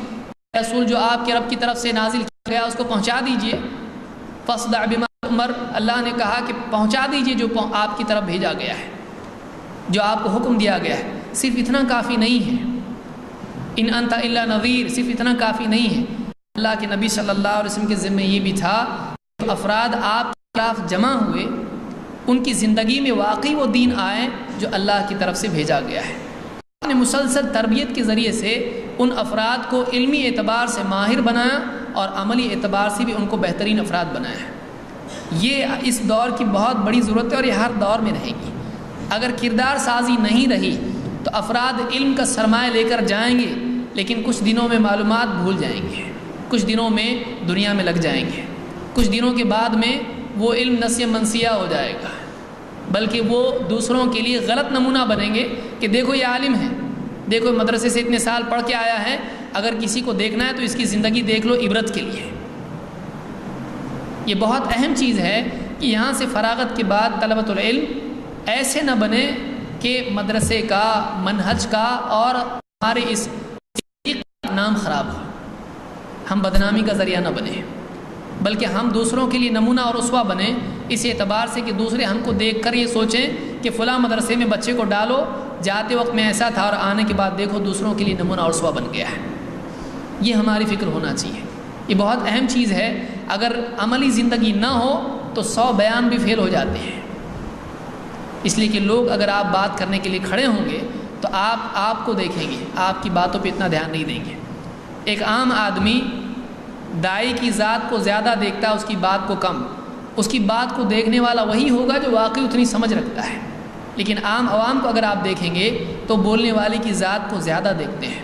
رسول جو آپ کے رب کی طرف سے نازل کیا گیا اس کو پہنچا دیجئے، فاصدع بما تؤمر، اللہ نے کہا کہ پہنچا دیجئے جو آپ کی طرف بھیجا گیا ہے۔ جو آپ کو حکم دیا گیا ہے، صرف اتنا کافی نہیں ہے. ان انت الا نذیر، صرف اتنا کافی نہیں ہے. اللہ کے نبی صلی اللہ علیہ وسلم کے ذمہ یہ بھی تھا کہ افراد آپ کے خلاف جمع ہوئے، ان کی زندگی میں واقعی وہ دین آئے جو اللہ کی طرف سے بھیجا گیا ہے. آپ نے مسلسل تربیت کے ذریعے سے ان افراد کو علمی اعتبار سے ماہر بنایا اور عملی اعتبار سے بھی ان کو بہترین افراد بنایا ہے. یہ اس دور کی بہت بڑی ضرورت ہے اور یہ ہر دور میں رہے گی. اگر کردار سازی نہیں رہی تو افراد علم کا سرمایہ لے کر جائیں گے، لیکن کچھ دنوں میں معلومات بھول جائیں گے، کچھ دنوں میں دنیا میں لگ جائیں گے، کچھ دنوں کے بعد میں وہ علم نسیہ منسیہ ہو جائے گا، بلکہ وہ دوسروں کے لیے غلط نمونہ بنیں گے کہ دیکھو یہ عالم ہے، دیکھو مدرسے سے اتنے سال پڑھ کے آیا ہے. اگر کسی کو دیکھنا ہے تو اس کی زندگی دیکھ لو عبرت کے لیے. یہ بہت اہم چیز ہے کہ یہاں سے فراغت کے بعد طلبۃ العلم ایسے نہ بنے کہ مدرسے کا، منہج کا اور ہمارے اس نام خراب ہو، ہم بدنامی کا ذریعہ نہ بنے، بلکہ ہم دوسروں کے لیے نمونہ اور اسوہ بنیں، اس اعتبار سے کہ دوسرے ہم کو دیکھ کر یہ سوچیں کہ فلاں مدرسے میں بچے کو ڈالو، جاتے وقت میں ایسا تھا اور آنے کے بعد دیکھو دوسروں کے لیے نمونہ اور اسوہ بن گیا ہے. یہ ہماری فکر ہونا چاہیے. یہ بہت اہم چیز ہے. اگر عملی زندگی نہ ہو تو 100 بیان بھی فیل ہو جاتے ہیں. اس لیے کہ لوگ اگر آپ بات کرنے کے لیے کھڑے ہوں گے تو آپ کو دیکھیں گے، آپ کی باتوں پہ اتنا دھیان نہیں دیں گے. ایک عام آدمی دائی کی ذات کو زیادہ دیکھتا ہے، اس کی بات کو کم. اس کی بات کو دیکھنے والا وہی ہوگا جو واقعی اتنی سمجھ رکھتا ہے. لیکن عام عوام کو اگر آپ دیکھیں گے تو بولنے والے کی ذات کو زیادہ دیکھتے ہیں.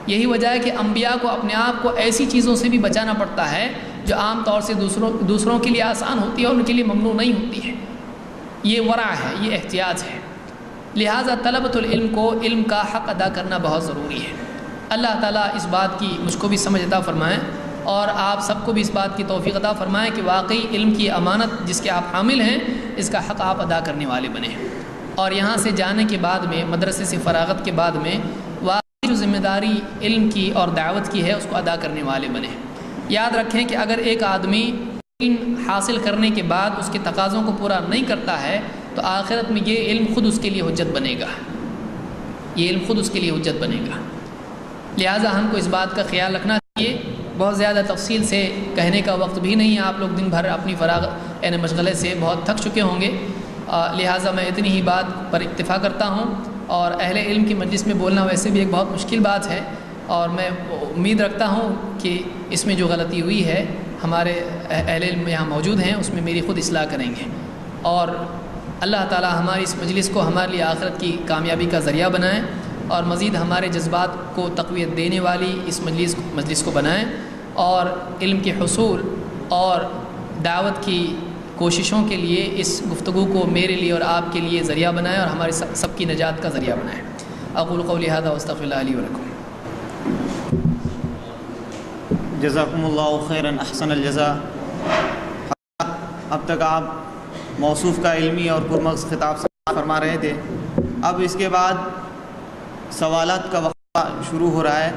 یہی وجہ ہے کہ انبیاء کو اپنے آپ کو ایسی چیزوں سے بھی بچانا پڑتا ہے جو عام طور سے دوسروں کے لیے آسان ہوتی ہے اور ان کے لیے ممنوع نہیں ہوتی ہے. یہ ورع ہے، یہ احتیاط ہے. لہٰذا طلبۃ العلم کو علم کا حق ادا کرنا بہت ضروری ہے. اللہ تعالیٰ اس بات کی مجھ کو بھی سمجھ عطا فرمائیں اور آپ سب کو بھی اس بات کی توفیق عطا فرمائیں کہ واقعی علم کی امانت جس کے آپ حامل ہیں، اس کا حق آپ ادا کرنے والے بنیں، اور یہاں سے جانے کے بعد میں، مدرسے سے فراغت کے بعد میں واقعی جو ذمہ داری علم کی اور دعوت کی ہے اس کو ادا کرنے والے بنیں. یاد رکھیں کہ اگر ایک آدمی علم حاصل کرنے کے بعد اس کے تقاضوں کو پورا نہیں کرتا ہے تو آخرت میں یہ علم خود اس کے لیے حجت بنے گا، یہ علم خود اس کے لیے حجت بنے گا. لہٰذا ہم کو اس بات کا خیال رکھنا چاہیے. بہت زیادہ تفصیل سے کہنے کا وقت بھی نہیں، آپ لوگ دن بھر اپنی فراغت مشغلے سے بہت تھک چکے ہوں گے. لہٰذا میں اتنی ہی بات پر اکتفا کرتا ہوں. اور اہل علم کی مجلس میں بولنا ویسے بھی ایک بہت مشکل بات ہے، اور میں امید رکھتا ہوں کہ اس میں جو غلطی ہوئی ہے ہمارے اہل علم یہاں موجود ہیں اس میں میری خود اصلاح کریں گے، اور اللہ تعالی ہماری اس مجلس کو ہمارے لیے آخرت کی کامیابی کا ذریعہ بنائیں، اور مزید ہمارے جذبات کو تقویت دینے والی اس مجلس کو بنائیں، اور علم کے حصول اور دعوت کی کوششوں کے لیے اس گفتگو کو میرے لیے اور آپ کے لیے ذریعہ بنائیں اور ہمارے سب کی نجات کا ذریعہ بنائیں. اقول قولی ھذا واستغفر اللہ لی ولکم. جزاکم اللہ خیرا احسن الجزاء. اب تک آپ موصوف کا علمی اور پرمغز خطاب سے فرما رہے تھے. اب اس کے بعد سوالات کا وقفہ شروع ہو رہا ہے.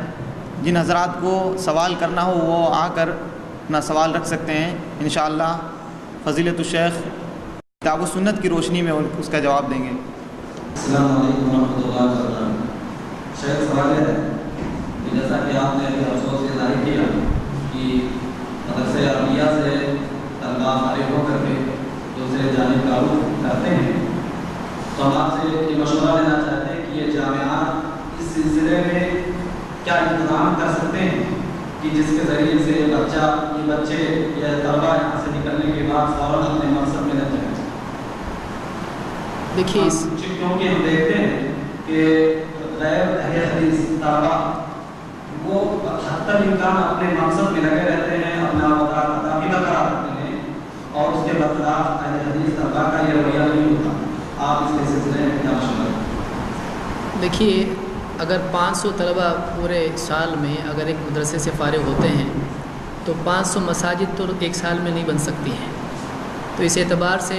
جن حضرات کو سوال کرنا ہو وہ آ کر اپنا سوال رکھ سکتے ہیں. انشاءاللہ فضیلت الشیخ کتاب و سنت کی روشنی میں اس کا جواب دیں گے. السلام علیکم ورحمۃ اللہ وبرکاتہ. شیخ سوال ہے کہ جیسا کہ آپ نے افسوس سے ظاہر کیا کہ مدرسہ عربیہ سے طلباء فارغ ہو کر کے دوسرے جانب تعلق کرتے ہیں، تو ہم آپ سے یہ مشورہ لینا چاہتے ہیں کہ یہ جامعات اس سلسلے میں کیا انتظام کر سکتے ہیں کہ جس کے ذریعے سے یہ بچے یا طلباء یہاں سے نکلنے کے بعد فوراً اپنے مقصد میں لگ جائیں. دیکھیے کیونکہ ہم دیکھتے ہیں کہ غیر اہل حدیث طلباء وہ حتی الامکان اپنے مقصد میں لگے رہتے ہیں، اپنا اوقات ادا بھی برقرار رکھتے ہیں، اور اس کے برخلاف اہل حدیث طلباء کا یہ رویہ نہیں ہوتا. آپ اس کے سلسلے میں کیا مشورہ؟ دیکھیے، اگر 500 طلباء پورے سال میں اگر ایک مدرسے سے فارغ ہوتے ہیں تو 500 مساجد تو ایک سال میں نہیں بن سکتی ہیں. تو اس اعتبار سے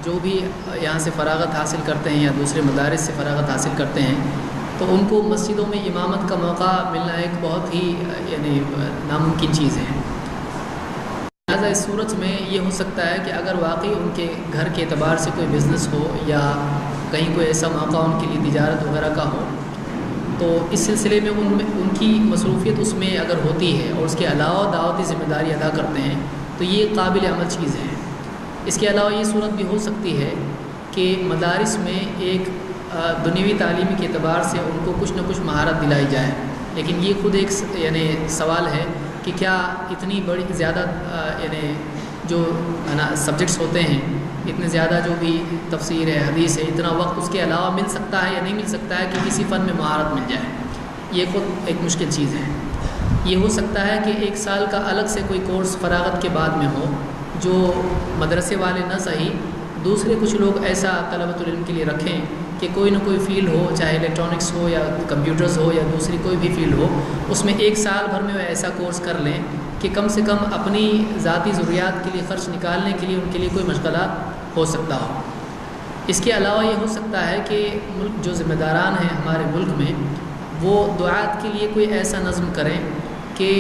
جو بھی یہاں سے فراغت حاصل کرتے ہیں یا دوسرے مدارس سے فراغت حاصل کرتے ہیں تو ان کو مسجدوں میں امامت کا موقع ملنا ایک بہت ہی ناممکن چیز ہے. لہٰذا اس صورت میں یہ ہو سکتا ہے کہ اگر واقعی ان کے گھر کے اعتبار سے کوئی بزنس ہو یا کہیں کوئی ایسا موقع ان کے لیے تجارت وغیرہ کا ہو، تو اس سلسلے میں ان کی مصروفیت اس میں اگر ہوتی ہے اور اس کے علاوہ دعوتی ذمہ داری ادا کرتے ہیں تو یہ قابل عمل چیز ہے۔ اس کے علاوہ یہ صورت بھی ہو سکتی ہے کہ مدارس میں ایک دنیوی تعلیم کے اعتبار سے ان کو کچھ نہ کچھ مہارت دلائی جائے، لیکن یہ خود ایک یعنی سوال ہے کہ کیا اتنی بڑی زیادہ یعنی جو ہے نا سبجیکٹس ہوتے ہیں، اتنے زیادہ جو بھی تفسیر ہے، حدیث ہے، اتنا وقت اس کے علاوہ مل سکتا ہے یا نہیں مل سکتا ہے کہ کسی فن میں مہارت مل جائے؟ یہ خود ایک مشکل چیز ہے۔ یہ ہو سکتا ہے کہ 1 سال کا الگ سے کوئی کورس فراغت کے بعد میں ہو، جو مدرسے والے نہ صحیح دوسرے کچھ لوگ ایسا طلبۃ العلم کے لیے رکھیں کہ کوئی نہ کوئی فیلڈ ہو، چاہے الیکٹرانکس ہو یا کمپیوٹرز ہو یا دوسری کوئی بھی فیلڈ ہو، اس میں 1 سال بھر میں وہ ایسا کورس کر لیں کہ کم سے کم اپنی ذاتی ضروریات کے لیے خرچ نکالنے کے لیے ان کے لیے کوئی مشغلہ ہو سکتا ہو۔ اس کے علاوہ یہ ہو سکتا ہے کہ ملک جو ذمہ داران ہیں ہمارے ملک میں، وہ دعات کے لیے کوئی ایسا نظم کریں کہ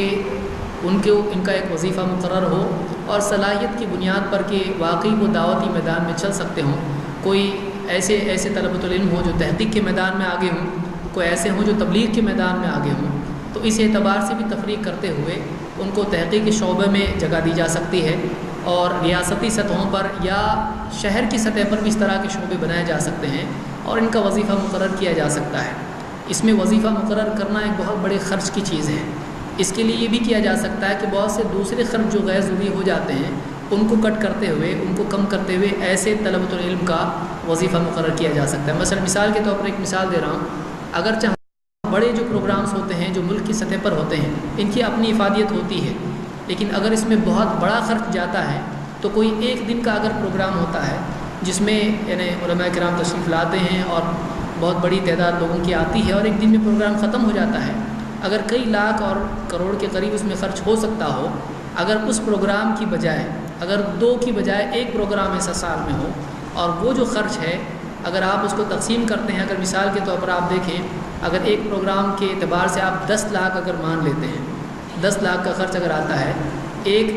ان کا ایک وظیفہ مقرر ہو اور صلاحیت کی بنیاد پر کہ واقعی وہ دعوتی میدان میں چل سکتے ہوں۔ کوئی ایسے طلبۃ العلم ہو جو تحقیق کے میدان میں آگے ہوں، کوئی ایسے ہوں جو تبلیغ کے میدان میں آگے ہوں، تو اس اعتبار سے بھی تفریق کرتے ہوئے ان کو تحقیق کے شعبے میں جگہ دی جا سکتی ہے، اور ریاستی سطحوں پر یا شہر کی سطح پر بھی اس طرح کے شعبے بنائے جا سکتے ہیں اور ان کا وظیفہ مقرر کیا جا سکتا ہے۔ اس میں وظیفہ مقرر کرنا ایک بہت بڑے خرچ کی چیز ہے۔ اس کے لیے یہ بھی کیا جا سکتا ہے کہ بہت سے دوسرے خرچ جو غیر ضروری ہو جاتے ہیں ان کو کٹ کرتے ہوئے، ان کو کم کرتے ہوئے ایسے طلبۃ العلم کا وظیفہ مقرر کیا جا سکتا ہے۔ مثلا مثال کے طور پر ایک مثال دے رہا ہوں، اگرچہ بڑے جو پروگرامز ہوتے ہیں جو ملک کی سطح پر ہوتے ہیں ان کی اپنی افادیت ہوتی ہے، لیکن اگر اس میں بہت بڑا خرچ جاتا ہے تو کوئی 1 دن کا اگر پروگرام ہوتا ہے جس میں یعنی علماء کرام تشریف لاتے ہیں اور بہت بڑی تعداد لوگوں کی آتی ہے اور 1 دن میں پروگرام ختم ہو جاتا ہے، اگر کئی لاکھ اور کروڑ کے قریب اس میں خرچ ہو سکتا ہو، اگر اس پروگرام کی بجائے اگر 2 کی بجائے 1 پروگرام ایسا سال میں ہو اور وہ جو خرچ ہے اگر آپ اس کو تقسیم کرتے ہیں، اگر مثال کے طور پر آپ دیکھیں، اگر ایک پروگرام کے اعتبار سے آپ 10 لاکھ اگر مان لیتے ہیں، 10 لاکھ کا خرچ اگر آتا ہے، 1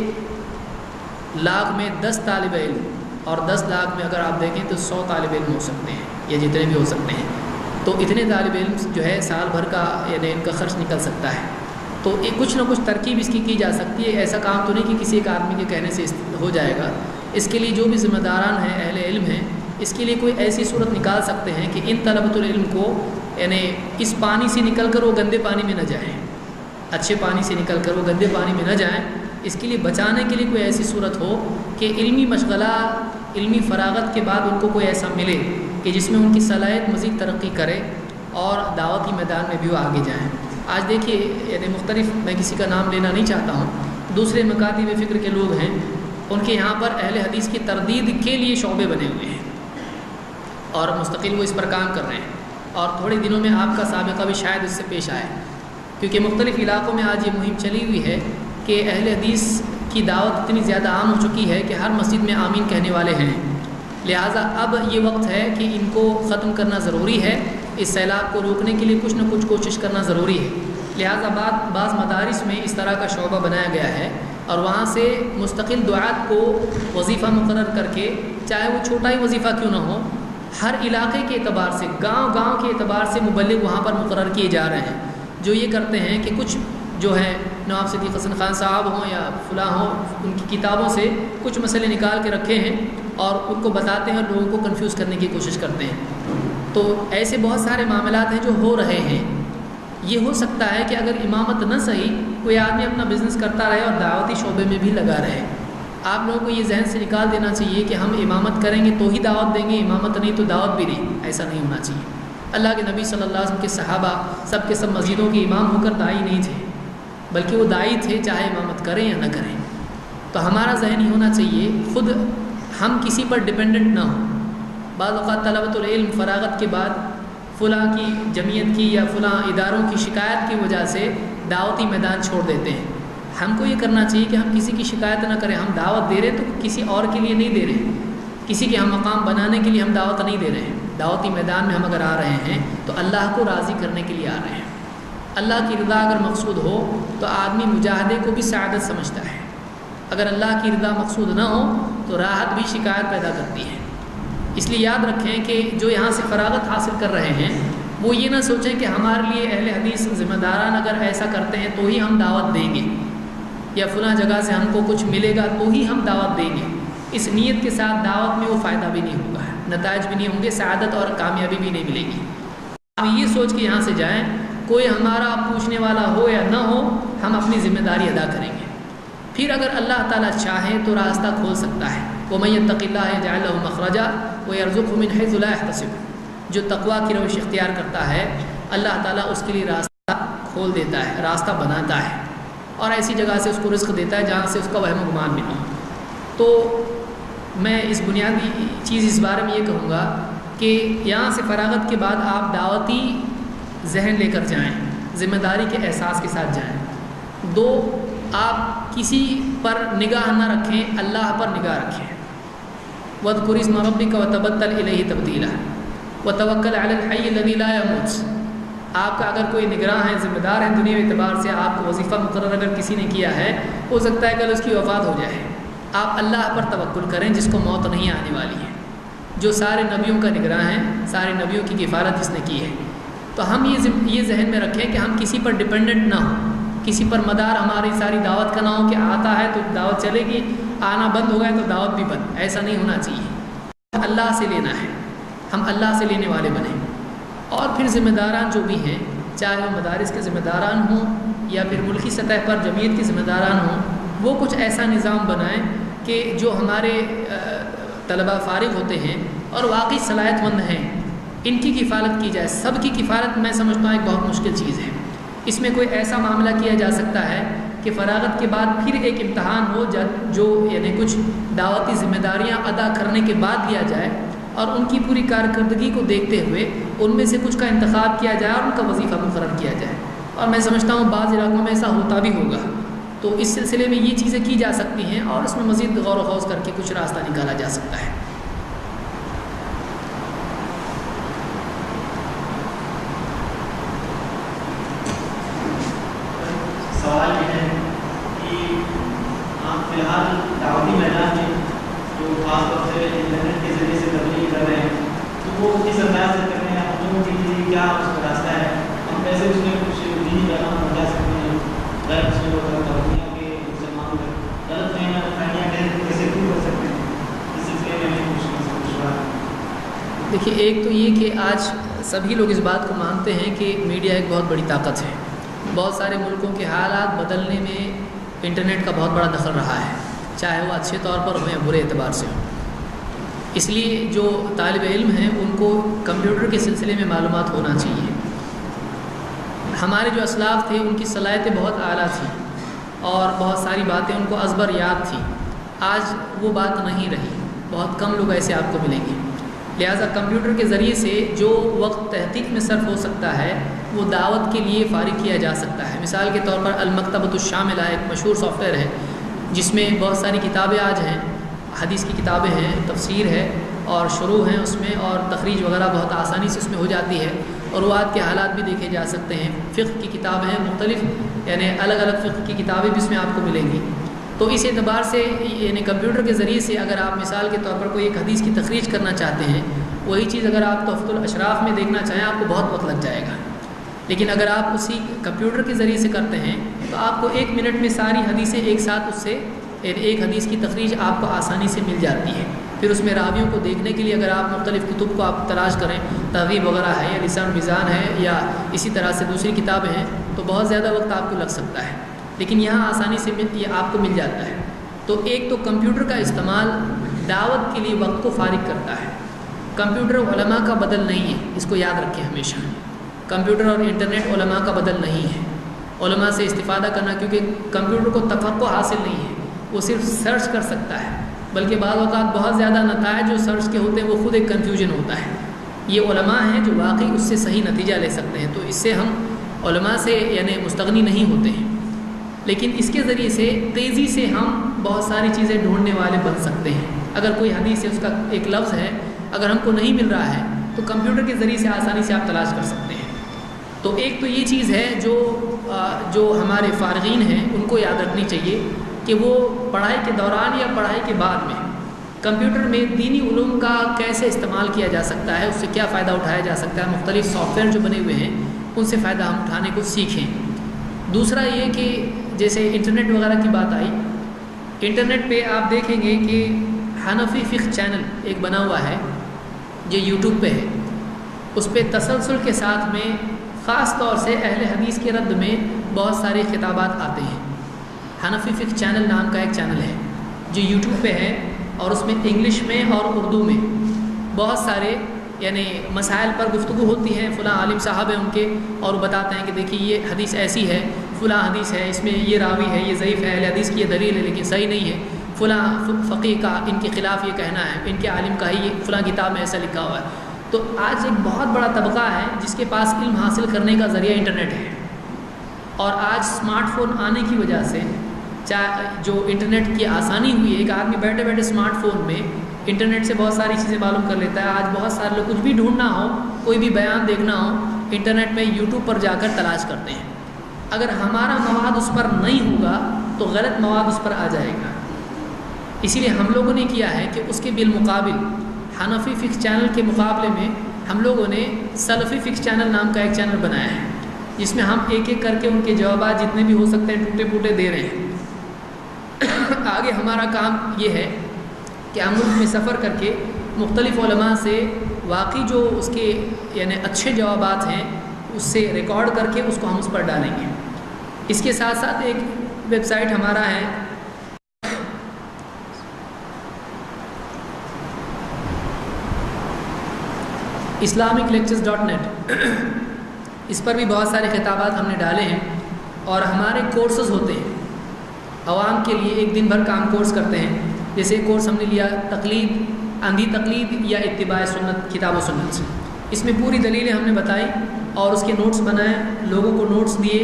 لاکھ میں 10 طالب علم اور 10 لاکھ میں اگر آپ دیکھیں تو 100 طالب علم ہو سکتے ہیں یا جتنے بھی ہو سکتے ہیں، تو اتنے طالب علم جو ہے سال بھر کا یعنی ان کا خرچ نکل سکتا ہے۔ تو کچھ نہ کچھ ترکیب اس کی جا سکتی ہے، ایسا کام تو نہیں کہ کسی ایک آدمی کے کہنے سے ہو جائے گا۔ اس کے لیے جو بھی ذمہ داران ہیں، اہل علم ہیں، اس کے لیے کوئی ایسی صورت نکال سکتے ہیں کہ ان طلبۃ العلم کو یعنی اس پانی سے نکل کر وہ گندے پانی میں نہ جائیں، اچھے پانی سے نکل کر وہ گندے پانی میں نہ جائیں، اس کے لیے بچانے کے لیے کوئی ایسی صورت ہو کہ علمی مشغلہ، علمی فراغت کے بعد ان کو کوئی ایسا ملے کہ جس میں ان کی صلاحیت مزید ترقی کرے اور دعوتی میدان میں بھی وہ آگے جائیں۔ آج دیکھیے یعنی مختلف، میں کسی کا نام لینا نہیں چاہتا ہوں، دوسرے مکاتب فکر کے لوگ ہیں، ان کے یہاں پر اہل حدیث کی تردید کے لیے شعبے بنے ہوئے ہیں اور مستقل وہ اس پر کام کر رہے ہیں، اور تھوڑے دنوں میں آپ کا سابقہ بھی شاید اس سے پیش آئے، کیونکہ مختلف علاقوں میں آج یہ مہم چلی ہوئی ہے کہ اہل حدیث کی دعوت اتنی زیادہ عام ہو چکی ہے کہ ہر مسجد میں آمین کہنے والے ہیں، لہٰذا اب یہ وقت ہے کہ ان کو ختم کرنا ضروری ہے، اس سیلاب کو روکنے کے لیے کچھ نہ کچھ کوشش کرنا ضروری ہے۔ لہٰذا بعض مدارس میں اس طرح کا شعبہ بنایا گیا ہے اور وہاں سے مستقل دعات کو وظیفہ مقرر کر کے، چاہے وہ چھوٹا ہی وظیفہ کیوں نہ ہو، ہر علاقے کے اعتبار سے، گاؤں کے اعتبار سے مبلغ وہاں پر مقرر کیے جا رہے ہیں، جو یہ کرتے ہیں کہ کچھ جو ہے نواب صدیق حسن خان صاحب ہوں یا فلاں ہوں، ان کی کتابوں سے کچھ مسئلے نکال کے رکھے ہیں اور ان کو بتاتے ہیں اور لوگوں کو کنفیوز کرنے کی کوشش کرتے ہیں۔ تو ایسے بہت سارے معاملات ہیں جو ہو رہے ہیں۔ یہ ہو سکتا ہے کہ اگر امامت نہ صحیح، کوئی آدمی اپنا بزنس کرتا رہے اور دعوتی شعبے میں بھی لگا رہے۔ آپ لوگوں کو یہ ذہن سے نکال دینا چاہیے کہ ہم امامت کریں گے تو ہی دعوت دیں گے، امامت نہیں تو دعوت بھی نہیں، ایسا نہیں ہونا چاہیے۔ اللہ کے نبی صلی اللہ علیہ وسلم کے صحابہ سب کے سب مسجدوں کے امام ہو کر داعی نہیں تھے، بلکہ وہ داعی تھے چاہے امامت کریں یا نہ کریں۔ تو ہمارا ذہن یہ ہونا چاہیے خود ہم کسی پر ڈپینڈنٹ نہ ہوں۔ بعض اوقات طلبۃ العلم فراغت کے بعد فلاں کی جمعیت کی یا فلاں اداروں کی شکایت کی وجہ سے دعوتی میدان چھوڑ دیتے ہیں۔ ہم کو یہ کرنا چاہیے کہ ہم کسی کی شکایت نہ کریں، ہم دعوت دے رہے تو کسی اور کے لیے نہیں دے رہے، کسی کے ہم مقام بنانے کے لیے ہم دعوت نہیں دے رہے ہیں۔ دعوتی میدان میں ہم اگر آ رہے ہیں تو اللہ کو راضی کرنے کے لیے آ رہے ہیں۔ اللہ کی رضا اگر مقصود ہو تو آدمی مجاہدے کو بھی سعادت سمجھتا ہے، اگر اللہ کی رضا مقصود نہ ہو تو راحت بھی شکایت پیدا کرتی ہے۔ اس لیے یاد رکھیں کہ جو یہاں سے فراغت حاصل کر رہے ہیں وہ یہ نہ سوچیں کہ ہمارے لیے اہل حدیث ذمہ داران اگر ایسا کرتے ہیں تو ہی ہم دعوت دیں گے، یا فلاں جگہ سے ہم کو کچھ ملے گا تو ہی ہم دعوت دیں گے۔ اس نیت کے ساتھ دعوت میں وہ فائدہ بھی نہیں ہوگا، نتائج بھی نہیں ہوں گے، سعادت اور کامیابی بھی نہیں ملے گی۔ ہم یہ سوچ کے یہاں سے جائیں، کوئی ہمارا پوچھنے والا ہو یا نہ ہو، ہم اپنی ذمہ داری ادا کریں گے۔ پھر اگر اللہ تعالیٰ چاہے تو راستہ کھول سکتا ہے۔ وَمَن يَتَّقِ اللَّهَ يَجْعَل لَّهُ مَخْرَجًا وَيَرْزُقْهُ مِنْ حَيْثُ لَا يَحْتَسِبُ۔ جو تقویٰ کی روش اختیار کرتا ہے اللہ تعالیٰ اس کے لیے راستہ کھول دیتا ہے، راستہ بناتا ہے، اور ایسی جگہ سے اس کو رزق دیتا ہے جہاں سے اس کا وہم و گمان بھی نہ ہو۔ تو میں اس بنیادی چیز اس بارے میں یہ کہوں گا کہ یہاں سے فراغت کے بعد آپ دعوتی ذہن لے کر جائیں، ذمہ داری کے احساس کے ساتھ جائیں۔ دو، آپ کسی پر نگاہ نہ رکھیں، اللہ پر نگاہ رکھیں۔ وَاذْكُرِ اسْمَ رَبِّكَ وَتَبَتَّلْ إِلَيْهِ تَبْتِيلًا وَتَوَكَّلْ عَلَى الْحَيِّ الَّذِي لَا يَمُوتُ۔ آپ کا اگر کوئی نگراں ہے، ذمہ دار ہے دنیاوی اعتبار سے، آپ کو وظیفہ مقرر اگر کسی نے کیا ہے، ہو سکتا ہے کل اس کی وفات ہو جائے، آپ اللہ پر توکل کریں جس کو موت نہیں آنے والی ہے، جو سارے نبیوں کا نگراں ہے، سارے نبیوں کی کفالت جس نے کی ہے۔ تو ہم یہ ذہن میں رکھیں کہ ہم کسی پر ڈپینڈنٹ نہ ہوں، کسی پر مدار ہماری ساری دعوت کا نہ ہو کہ آتا ہے تو دعوت چلے گی، آنا بند ہو گیا تو دعوت بھی بند۔ ایسا نہیں ہونا چاہیے، اللہ سے لینا ہے، ہم اللہ سے لینے والے بنیں۔ اور پھر ذمہ داران جو بھی ہیں، چاہے وہ مدارس کے ذمہ داران ہوں یا پھر ملکی سطح پر جمعیت کے ذمہ داران ہوں، وہ کچھ ایسا نظام بنائیں کہ جو ہمارے طلباء فارغ ہوتے ہیں اور واقعی صلاحیت مند ہیں، ان کی کفالت کی جائے۔ سب کی کفالت میں سمجھتا ہوں ایک بہت مشکل چیز ہے۔ اس میں کوئی ایسا معاملہ کیا جا سکتا ہے کہ فراغت کے بعد پھر ایک امتحان ہو جو یعنی کچھ دعوتی ذمہ داریاں ادا کرنے کے بعد لیا جائے، اور ان کی پوری کارکردگی کو دیکھتے ہوئے ان میں سے کچھ کا انتخاب کیا جائے اور ان کا وظیفہ مقرر کیا جائے۔ اور میں سمجھتا ہوں بعض علاقوں میں ایسا ہوتا بھی ہوگا۔ تو اس سلسلے میں یہ چیزیں کی جا سکتی ہیں اور اس میں مزید غور و خوض کر کے کچھ راستہ نکالا جا سکتا ہے۔ سوال یہ ہے کہ آپ فی الحال دعوتی میدان میں جو خاص طور سے انٹرنیٹ کے ذریعے سے تبلیغ کر رہے ہیں، تو وہ کس انداز سے کر رہے ہیں، ہم لوگوں کے لیے کیا اس کا راستہ ہے، ہم کیسے اس میں کچھ دینی پیغام پہنچا سکتے ہیں، غیر مسلموں کو توہینوں کے مسلمانوں کے غلط فہمیاں کیسے دور کر سکتے ہیں، اس سلسلے میں ہمیں کچھ بات۔ دیکھیے، ایک تو یہ کہ آج سبھی لوگ اس بات کو مانتے ہیں کہ میڈیا ایک بہت بڑی طاقت ہے۔ بہت سارے ملکوں کے حالات بدلنے میں انٹرنیٹ کا بہت بڑا دخل رہا ہے، چاہے وہ اچھے طور پر ہو یا برے اعتبار سے ہو۔ اس لیے جو طالب علم ہیں ان کو کمپیوٹر کے سلسلے میں معلومات ہونا چاہیے۔ ہمارے جو اسلاف تھے ان کی صلاحیتیں بہت اعلیٰ تھیں اور بہت ساری باتیں ان کو ازبر یاد تھیں۔ آج وہ بات نہیں رہی، بہت کم لوگ ایسے آپ کو ملیں گے۔ لہٰذا کمپیوٹر کے ذریعے سے جو وقت تحقیق میں صرف ہو سکتا ہے وہ دعوت کے لیے فارغ کیا جا سکتا ہے۔ مثال کے طور پر المکتبۃ الشاملہ ایک مشہور سافٹ ویئر ہے جس میں بہت ساری کتابیں آج ہیں، حدیث کی کتابیں ہیں، تفسیر ہے اور شروح ہیں اس میں، اور تخریج وغیرہ بہت آسانی سے اس میں ہو جاتی ہے، اور روایات کے حالات بھی دیکھے جا سکتے ہیں۔ فقہ کی کتابیں ہیں مختلف، یعنی الگ الگ فقہ کی کتابیں بھی اس میں آپ کو ملیں گی۔ تو اس اعتبار سے یعنی کمپیوٹر کے ذریعے سے اگر آپ مثال کے طور پر کوئی ایک حدیث کی تخریج کرنا چاہتے ہیں، وہی چیز اگر آپ تحفۃ الاشراف میں دیکھنا چاہیں آپ کو بہت وقت لگ جائے گا، لیکن اگر آپ اسی کمپیوٹر کے ذریعے سے کرتے ہیں تو آپ کو 1 منٹ میں ساری حدیثیں ایک ساتھ اس سے ایک حدیث کی تخریج آپ کو آسانی سے مل جاتی ہے۔ پھر اس میں راویوں کو دیکھنے کے لیے اگر آپ مختلف کتب کو آپ تلاش کریں، تہذیب وغیرہ ہے یا لسان میزان ہے یا اسی طرح سے دوسری کتابیں ہیں، تو بہت زیادہ وقت آپ کو لگ سکتا ہے، لیکن یہاں آسانی سے یہ آپ کو مل جاتا ہے۔ تو ایک تو کمپیوٹر کا استعمال دعوت کے لیے وقت کو فارغ کرتا ہے۔ کمپیوٹر علماء کا بدل نہیں ہے، اس کو یاد رکھیں ہمیشہ۔ کمپیوٹر اور انٹرنیٹ علماء کا بدل نہیں ہے۔ علماء سے استفادہ کرنا، کیونکہ کمپیوٹر کو تفقہ حاصل نہیں ہے، وہ صرف سرچ کر سکتا ہے، بلکہ بعض اوقات بہت زیادہ نتائج جو سرچ کے ہوتے ہیں وہ خود ایک کنفیوژن ہوتا ہے۔ یہ علماء ہیں جو واقعی اس سے صحیح نتیجہ لے سکتے ہیں، تو اس سے ہم علماء سے یعنی مستغنی نہیں ہوتے ہیں، لیکن اس کے ذریعے سے تیزی سے ہم بہت ساری چیزیں ڈھونڈنے والے بن سکتے ہیں۔ اگر کوئی حدیث ہے، اس کا ایک لفظ ہے، اگر ہم کو نہیں مل رہا ہے تو کمپیوٹر کے ذریعے سے آسانی سے آپ تلاش کر سکتے ہیں۔ تو ایک تو یہ چیز ہے جو ہمارے فارغین ہیں ان کو یاد رکھنی چاہیے۔ کہ وہ پڑھائی کے دوران یا پڑھائی کے بعد میں کمپیوٹر میں دینی علوم کا کیسے استعمال کیا جا سکتا ہے، اس سے کیا فائدہ اٹھایا جا سکتا ہے، مختلف سافٹ ویئر جو بنے ہوئے ہیں ان سے فائدہ ہم اٹھانے کو سیکھیں۔ دوسرا یہ کہ جیسے انٹرنیٹ وغیرہ کی بات آئی، انٹرنیٹ پہ آپ دیکھیں گے کہ حنفی فقہ چینل ایک بنا ہوا ہے جو یوٹیوب پہ ہے، اس پہ تسلسل کے ساتھ میں خاص طور سے اہل حدیث کے رد میں بہت سارے خطابات آتے ہیں۔ حنفی فقہ چینل نام کا ایک چینل ہے جو یوٹیوب پہ ہے، اور اس میں انگلش میں اور اردو میں بہت سارے یعنی مسائل پر گفتگو ہوتی ہے، فلاں عالم صاحب ہیں ان کے، اور وہ بتاتے ہیں کہ دیکھیے یہ حدیث ایسی ہے، فلاں حدیث ہے، اس میں یہ راوی ہے، یہ ضعیف ہے، اہل حدیث کی یہ دلیل ہے لیکن صحیح نہیں ہے، فلاں فقیہ کا ان کے خلاف یہ کہنا ہے، ان کے عالم کا ہی یہ فلاں کتاب میں ایسا لکھا ہوا ہے۔ تو آج ایک بہت بڑا طبقہ ہے جس کے پاس علم حاصل کرنے کا ذریعہ انٹرنیٹ ہے، اور آج اسمارٹ فون آنے کی وجہ سے جو انٹرنیٹ کی آسانی ہوئی ہے، ایک آدمی بیٹھے بیٹھے اسمارٹ فون میں انٹرنیٹ سے بہت ساری چیزیں معلوم کر لیتا ہے۔ آج بہت سارے لوگ کچھ بھی ڈھونڈنا ہو، کوئی بھی بیان دیکھنا ہو، انٹرنیٹ میں یوٹیوب پر جا کر تلاش کرتے ہیں۔ اگر ہمارا مواد اس پر نہیں ہوگا تو غلط مواد اس پر آ جائے گا، اسی لیے ہم لوگوں نے کیا ہے کہ اس کے بالمقابل حنفی فقہ چینل کے مقابلے میں ہم لوگوں نے سلفی فقہ چینل نام کا ایک چینل بنایا ہے، جس میں ہم ایک ایک کر کے ان کے جوابات جتنے بھی ہو سکتے ہیں ٹوٹے پوٹے دے رہے ہیں۔ آگے ہمارا کام یہ ہے کہ ہم ملک میں سفر کر کے مختلف علماء سے واقعی جو اس کے یعنی اچھے جوابات ہیں اس سے ریکارڈ کر کے اس کو ہم اس پر ڈالیں گے۔ اس کے ساتھ ساتھ ایک ویب سائٹ ہمارا ہے islamic-lectures.net، اس پر بھی بہت سارے خطابات ہم نے ڈالے ہیں، اور ہمارے کورسز ہوتے ہیں عوام کے لیے، ایک دن بھر کا ہم کورس کرتے ہیں۔ جیسے ایک کورس ہم نے لیا تقلید، اندھی تقلید یا اتباع سنت، کتاب و سنت سے، اس میں پوری دلیلیں ہم نے بتائی اور اس کے نوٹس بنائے، لوگوں کو نوٹس دیے،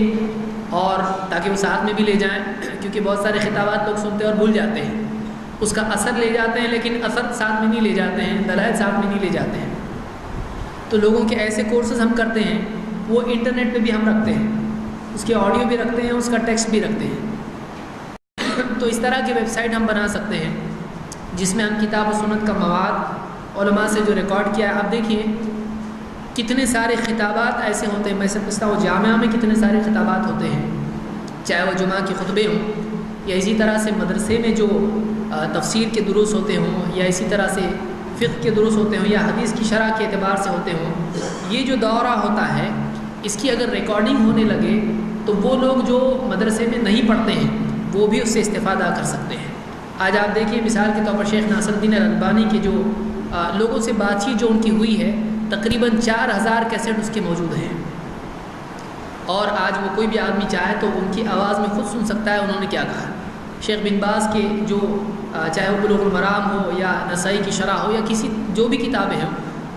اور تاکہ وہ ساتھ میں بھی لے جائیں، کیونکہ بہت سارے خطابات لوگ سنتے ہیں اور بھول جاتے ہیں، اس کا اثر لے جاتے ہیں لیکن اثر ساتھ میں نہیں لے جاتے ہیں، دلائل ساتھ میں نہیں لے جاتے ہیں۔ تو لوگوں کے ایسے کورسز ہم کرتے ہیں، وہ انٹرنیٹ پہ بھی ہم رکھتے ہیں، اس کے آڈیو بھی رکھتے ہیں، اس کا ٹیکسٹ بھی رکھتے ہیں۔ تو اس طرح کی ویب سائٹ ہم بنا سکتے ہیں جس میں ہم کتاب و سنت کا مواد علماء سے جو ریکارڈ کیا ہے، اب دیکھیے کتنے سارے خطابات ایسے ہوتے ہیں، میں سمجھتا ہوں جامعہ میں کتنے سارے خطابات ہوتے ہیں، چاہے وہ جمعہ کے خطبے ہوں یا اسی طرح سے مدرسے میں جو تفسیر کے دروس ہوتے ہوں، یا اسی طرح سے فقہ کے دروس ہوتے ہوں، یا حدیث کی شرح کے اعتبار سے ہوتے ہوں۔ یہ جو دورہ ہوتا ہے اس کی اگر ریکارڈنگ ہونے لگے تو وہ لوگ جو مدرسے میں نہیں پڑھتے ہیں وہ بھی اس سے استفادہ کر سکتے ہیں۔ آج آپ دیکھیے مثال کے طور پر شیخ ناصر الدین الالبانی کی جو لوگوں سے بات چیت جو ان کی ہوئی ہے، تقریباً 4000 کیسٹ اس کے موجود ہیں، اور آج وہ کوئی بھی آدمی چاہے تو ان کی آواز میں خود سن سکتا ہے انہوں نے کیا کہا۔ شیخ بن باز کے جو چاہے وہ بلوغ المرام ہو یا نسائی کی شرح ہو یا کسی جو بھی کتابیں ہیں،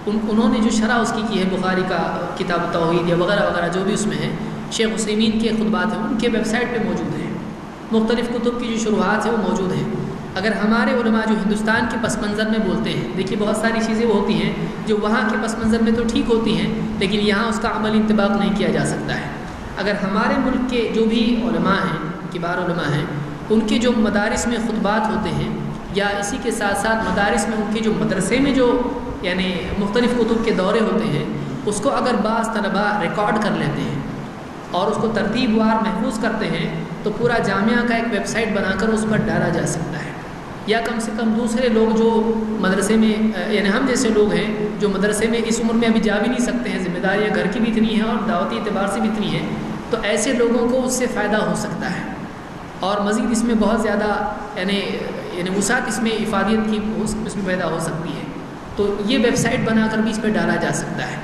انہوں نے جو شرح اس کی ہے بخاری کا کتاب توحید یا وغیرہ وغیرہ جو بھی اس میں ہے، شیخ عثیمین کے خطبات ہیں ان کے ویب سائٹ پہ موجود ہیں، مختلف کتب کی جو شروحات ہیں وہ موجود ہیں۔ اگر ہمارے علماء جو ہندوستان کے پس منظر میں بولتے ہیں، دیکھیے بہت ساری چیزیں وہ ہوتی ہیں جو وہاں کے پس منظر میں تو ٹھیک ہوتی ہیں لیکن یہاں اس کا عملی انطباق نہیں کیا جا سکتا ہے۔ اگر ہمارے ملک کے جو بھی علماء ہیں، کبار علماء ہیں، ان کے جو مدارس میں خطبات ہوتے ہیں، یا اسی کے ساتھ ساتھ مدارس میں ان کے جو مدرسے میں جو یعنی مختلف کتب کے دورے ہوتے ہیں، اس کو اگر بعض طلباء ریکارڈ کر لیتے ہیں اور اس کو ترتیب وار محفوظ کرتے ہیں تو پورا جامعہ کا ایک ویب سائٹ بنا کر اس پر ڈالا جا سکتا ہے، یا کم سے کم دوسرے لوگ جو مدرسے میں یعنی ہم جیسے لوگ ہیں جو مدرسے میں اس عمر میں ابھی جا بھی نہیں سکتے ہیں، ذمہ داریاں گھر کی بھی اتنی ہیں اور دعوتی اعتبار سے بھی اتنی ہیں، تو ایسے لوگوں کو اس سے فائدہ ہو سکتا ہے، اور مزید اس میں بہت زیادہ یعنی وسعت اس میں افادیت کی اس میں پیدا ہو سکتی ہے۔ تو یہ ویب سائٹ بنا کر بھی اس پہ ڈالا جا سکتا ہے۔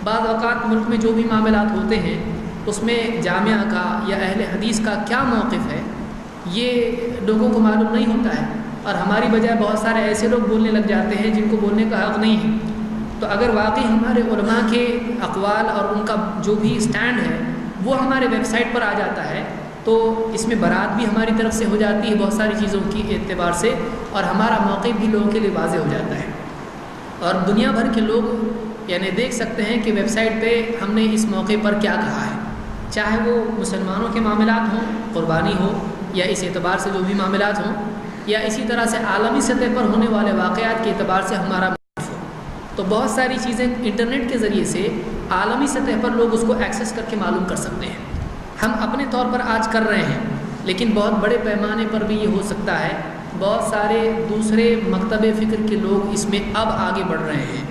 بعض اوقات ملک میں جو بھی معاملات ہوتے ہیں اس میں جامعہ کا یا اہل حدیث کا کیا موقف ہے یہ لوگوں کو معلوم نہیں ہوتا ہے، اور ہماری بجائے بہت سارے ایسے لوگ بولنے لگ جاتے ہیں جن کو بولنے کا حق نہیں ہے۔ تو اگر واقعی ہمارے علماء کے اقوال اور ان کا جو بھی اسٹینڈ ہے وہ ہمارے ویب سائٹ پر آ جاتا ہے تو اس میں برات بھی ہماری طرف سے ہو جاتی ہے بہت ساری چیزوں کی اعتبار سے، اور ہمارا موقف بھی لوگوں کے لیے واضح ہو جاتا ہے، اور دنیا بھر کے لوگ یعنی دیکھ سکتے ہیں کہ ویب سائٹ پہ ہم نے اس موقع پر کیا کہا ہے، چاہے وہ مسلمانوں کے معاملات ہوں، قربانی ہو، یا اس اعتبار سے جو بھی معاملات ہوں، یا اسی طرح سے عالمی سطح پر ہونے والے واقعات کے اعتبار سے ہمارا موقف ہو، تو بہت ساری چیزیں انٹرنیٹ کے ذریعے سے عالمی سطح پر لوگ اس کو ایکسیس کر کے معلوم کر سکتے ہیں۔ ہم اپنے طور پر آج کر رہے ہیں، لیکن بہت بڑے پیمانے پر بھی یہ ہو سکتا ہے بہت سارے دوسرے مکتب فکر کے لوگ اس میں اب آگے بڑھ رہے ہیں۔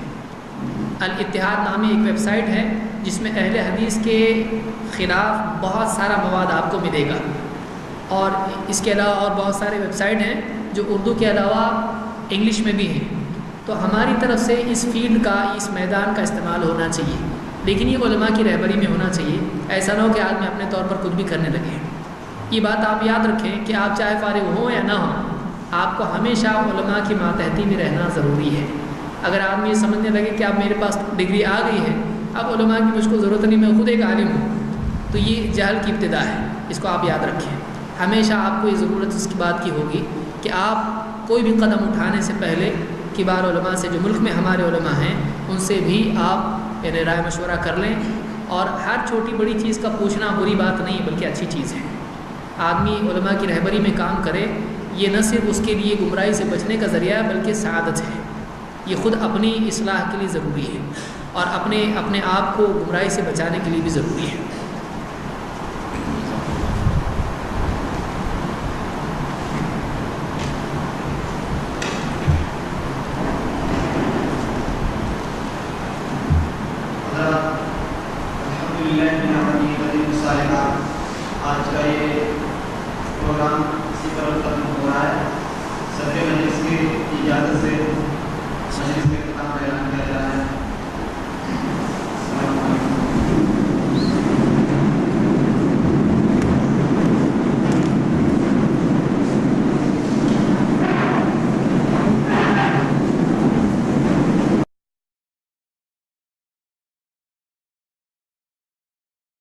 الاتحاد نامی ایک ویب سائٹ ہے جس میں اہل حدیث کے خلاف بہت سارا مواد آپ کو ملے گا، اور اس کے علاوہ اور بہت سارے ویب سائٹ ہیں جو اردو کے علاوہ انگلش میں بھی ہیں۔ تو ہماری طرف سے اس فیلڈ کا، اس میدان کا استعمال ہونا چاہیے، لیکن یہ علماء کی رہبری میں ہونا چاہیے۔ ایسا نہ ہو کہ آدمی اپنے طور پر کچھ بھی کرنے لگے۔ یہ بات آپ یاد رکھیں کہ آپ چاہے فارغ ہوں یا نہ ہوں، آپ کو ہمیشہ علماء کی ماتحتی میں رہنا ضروری ہے۔ اگر آدمی یہ سمجھنے لگے کہ اب میرے پاس ڈگری آ گئی ہے، اب علماء کی مجھ کو ضرورت نہیں، میں خود ایک عالم ہوں، تو یہ جہل کی ابتدا ہے۔ اس کو آپ یاد رکھیں۔ ہمیشہ آپ کو یہ ضرورت اس کی بات کی ہوگی کہ آپ کوئی بھی قدم اٹھانے سے پہلے کبار علماء سے، جو ملک میں ہمارے علماء ہیں، ان سے بھی آپ یعنی رائے مشورہ کر لیں۔ اور ہر چھوٹی بڑی چیز کا پوچھنا بری بات نہیں بلکہ اچھی چیز ہے۔ آدمی علماء کی رہبری میں کام کرے، یہ نہ صرف اس کے لیے گمراہی سے بچنے کا ذریعہ ہے بلکہ سعادت ہے۔ یہ خود اپنی اصلاح کے لیے ضروری ہے اور اپنے آپ کو گمراہی سے بچانے کے لیے بھی ضروری ہے۔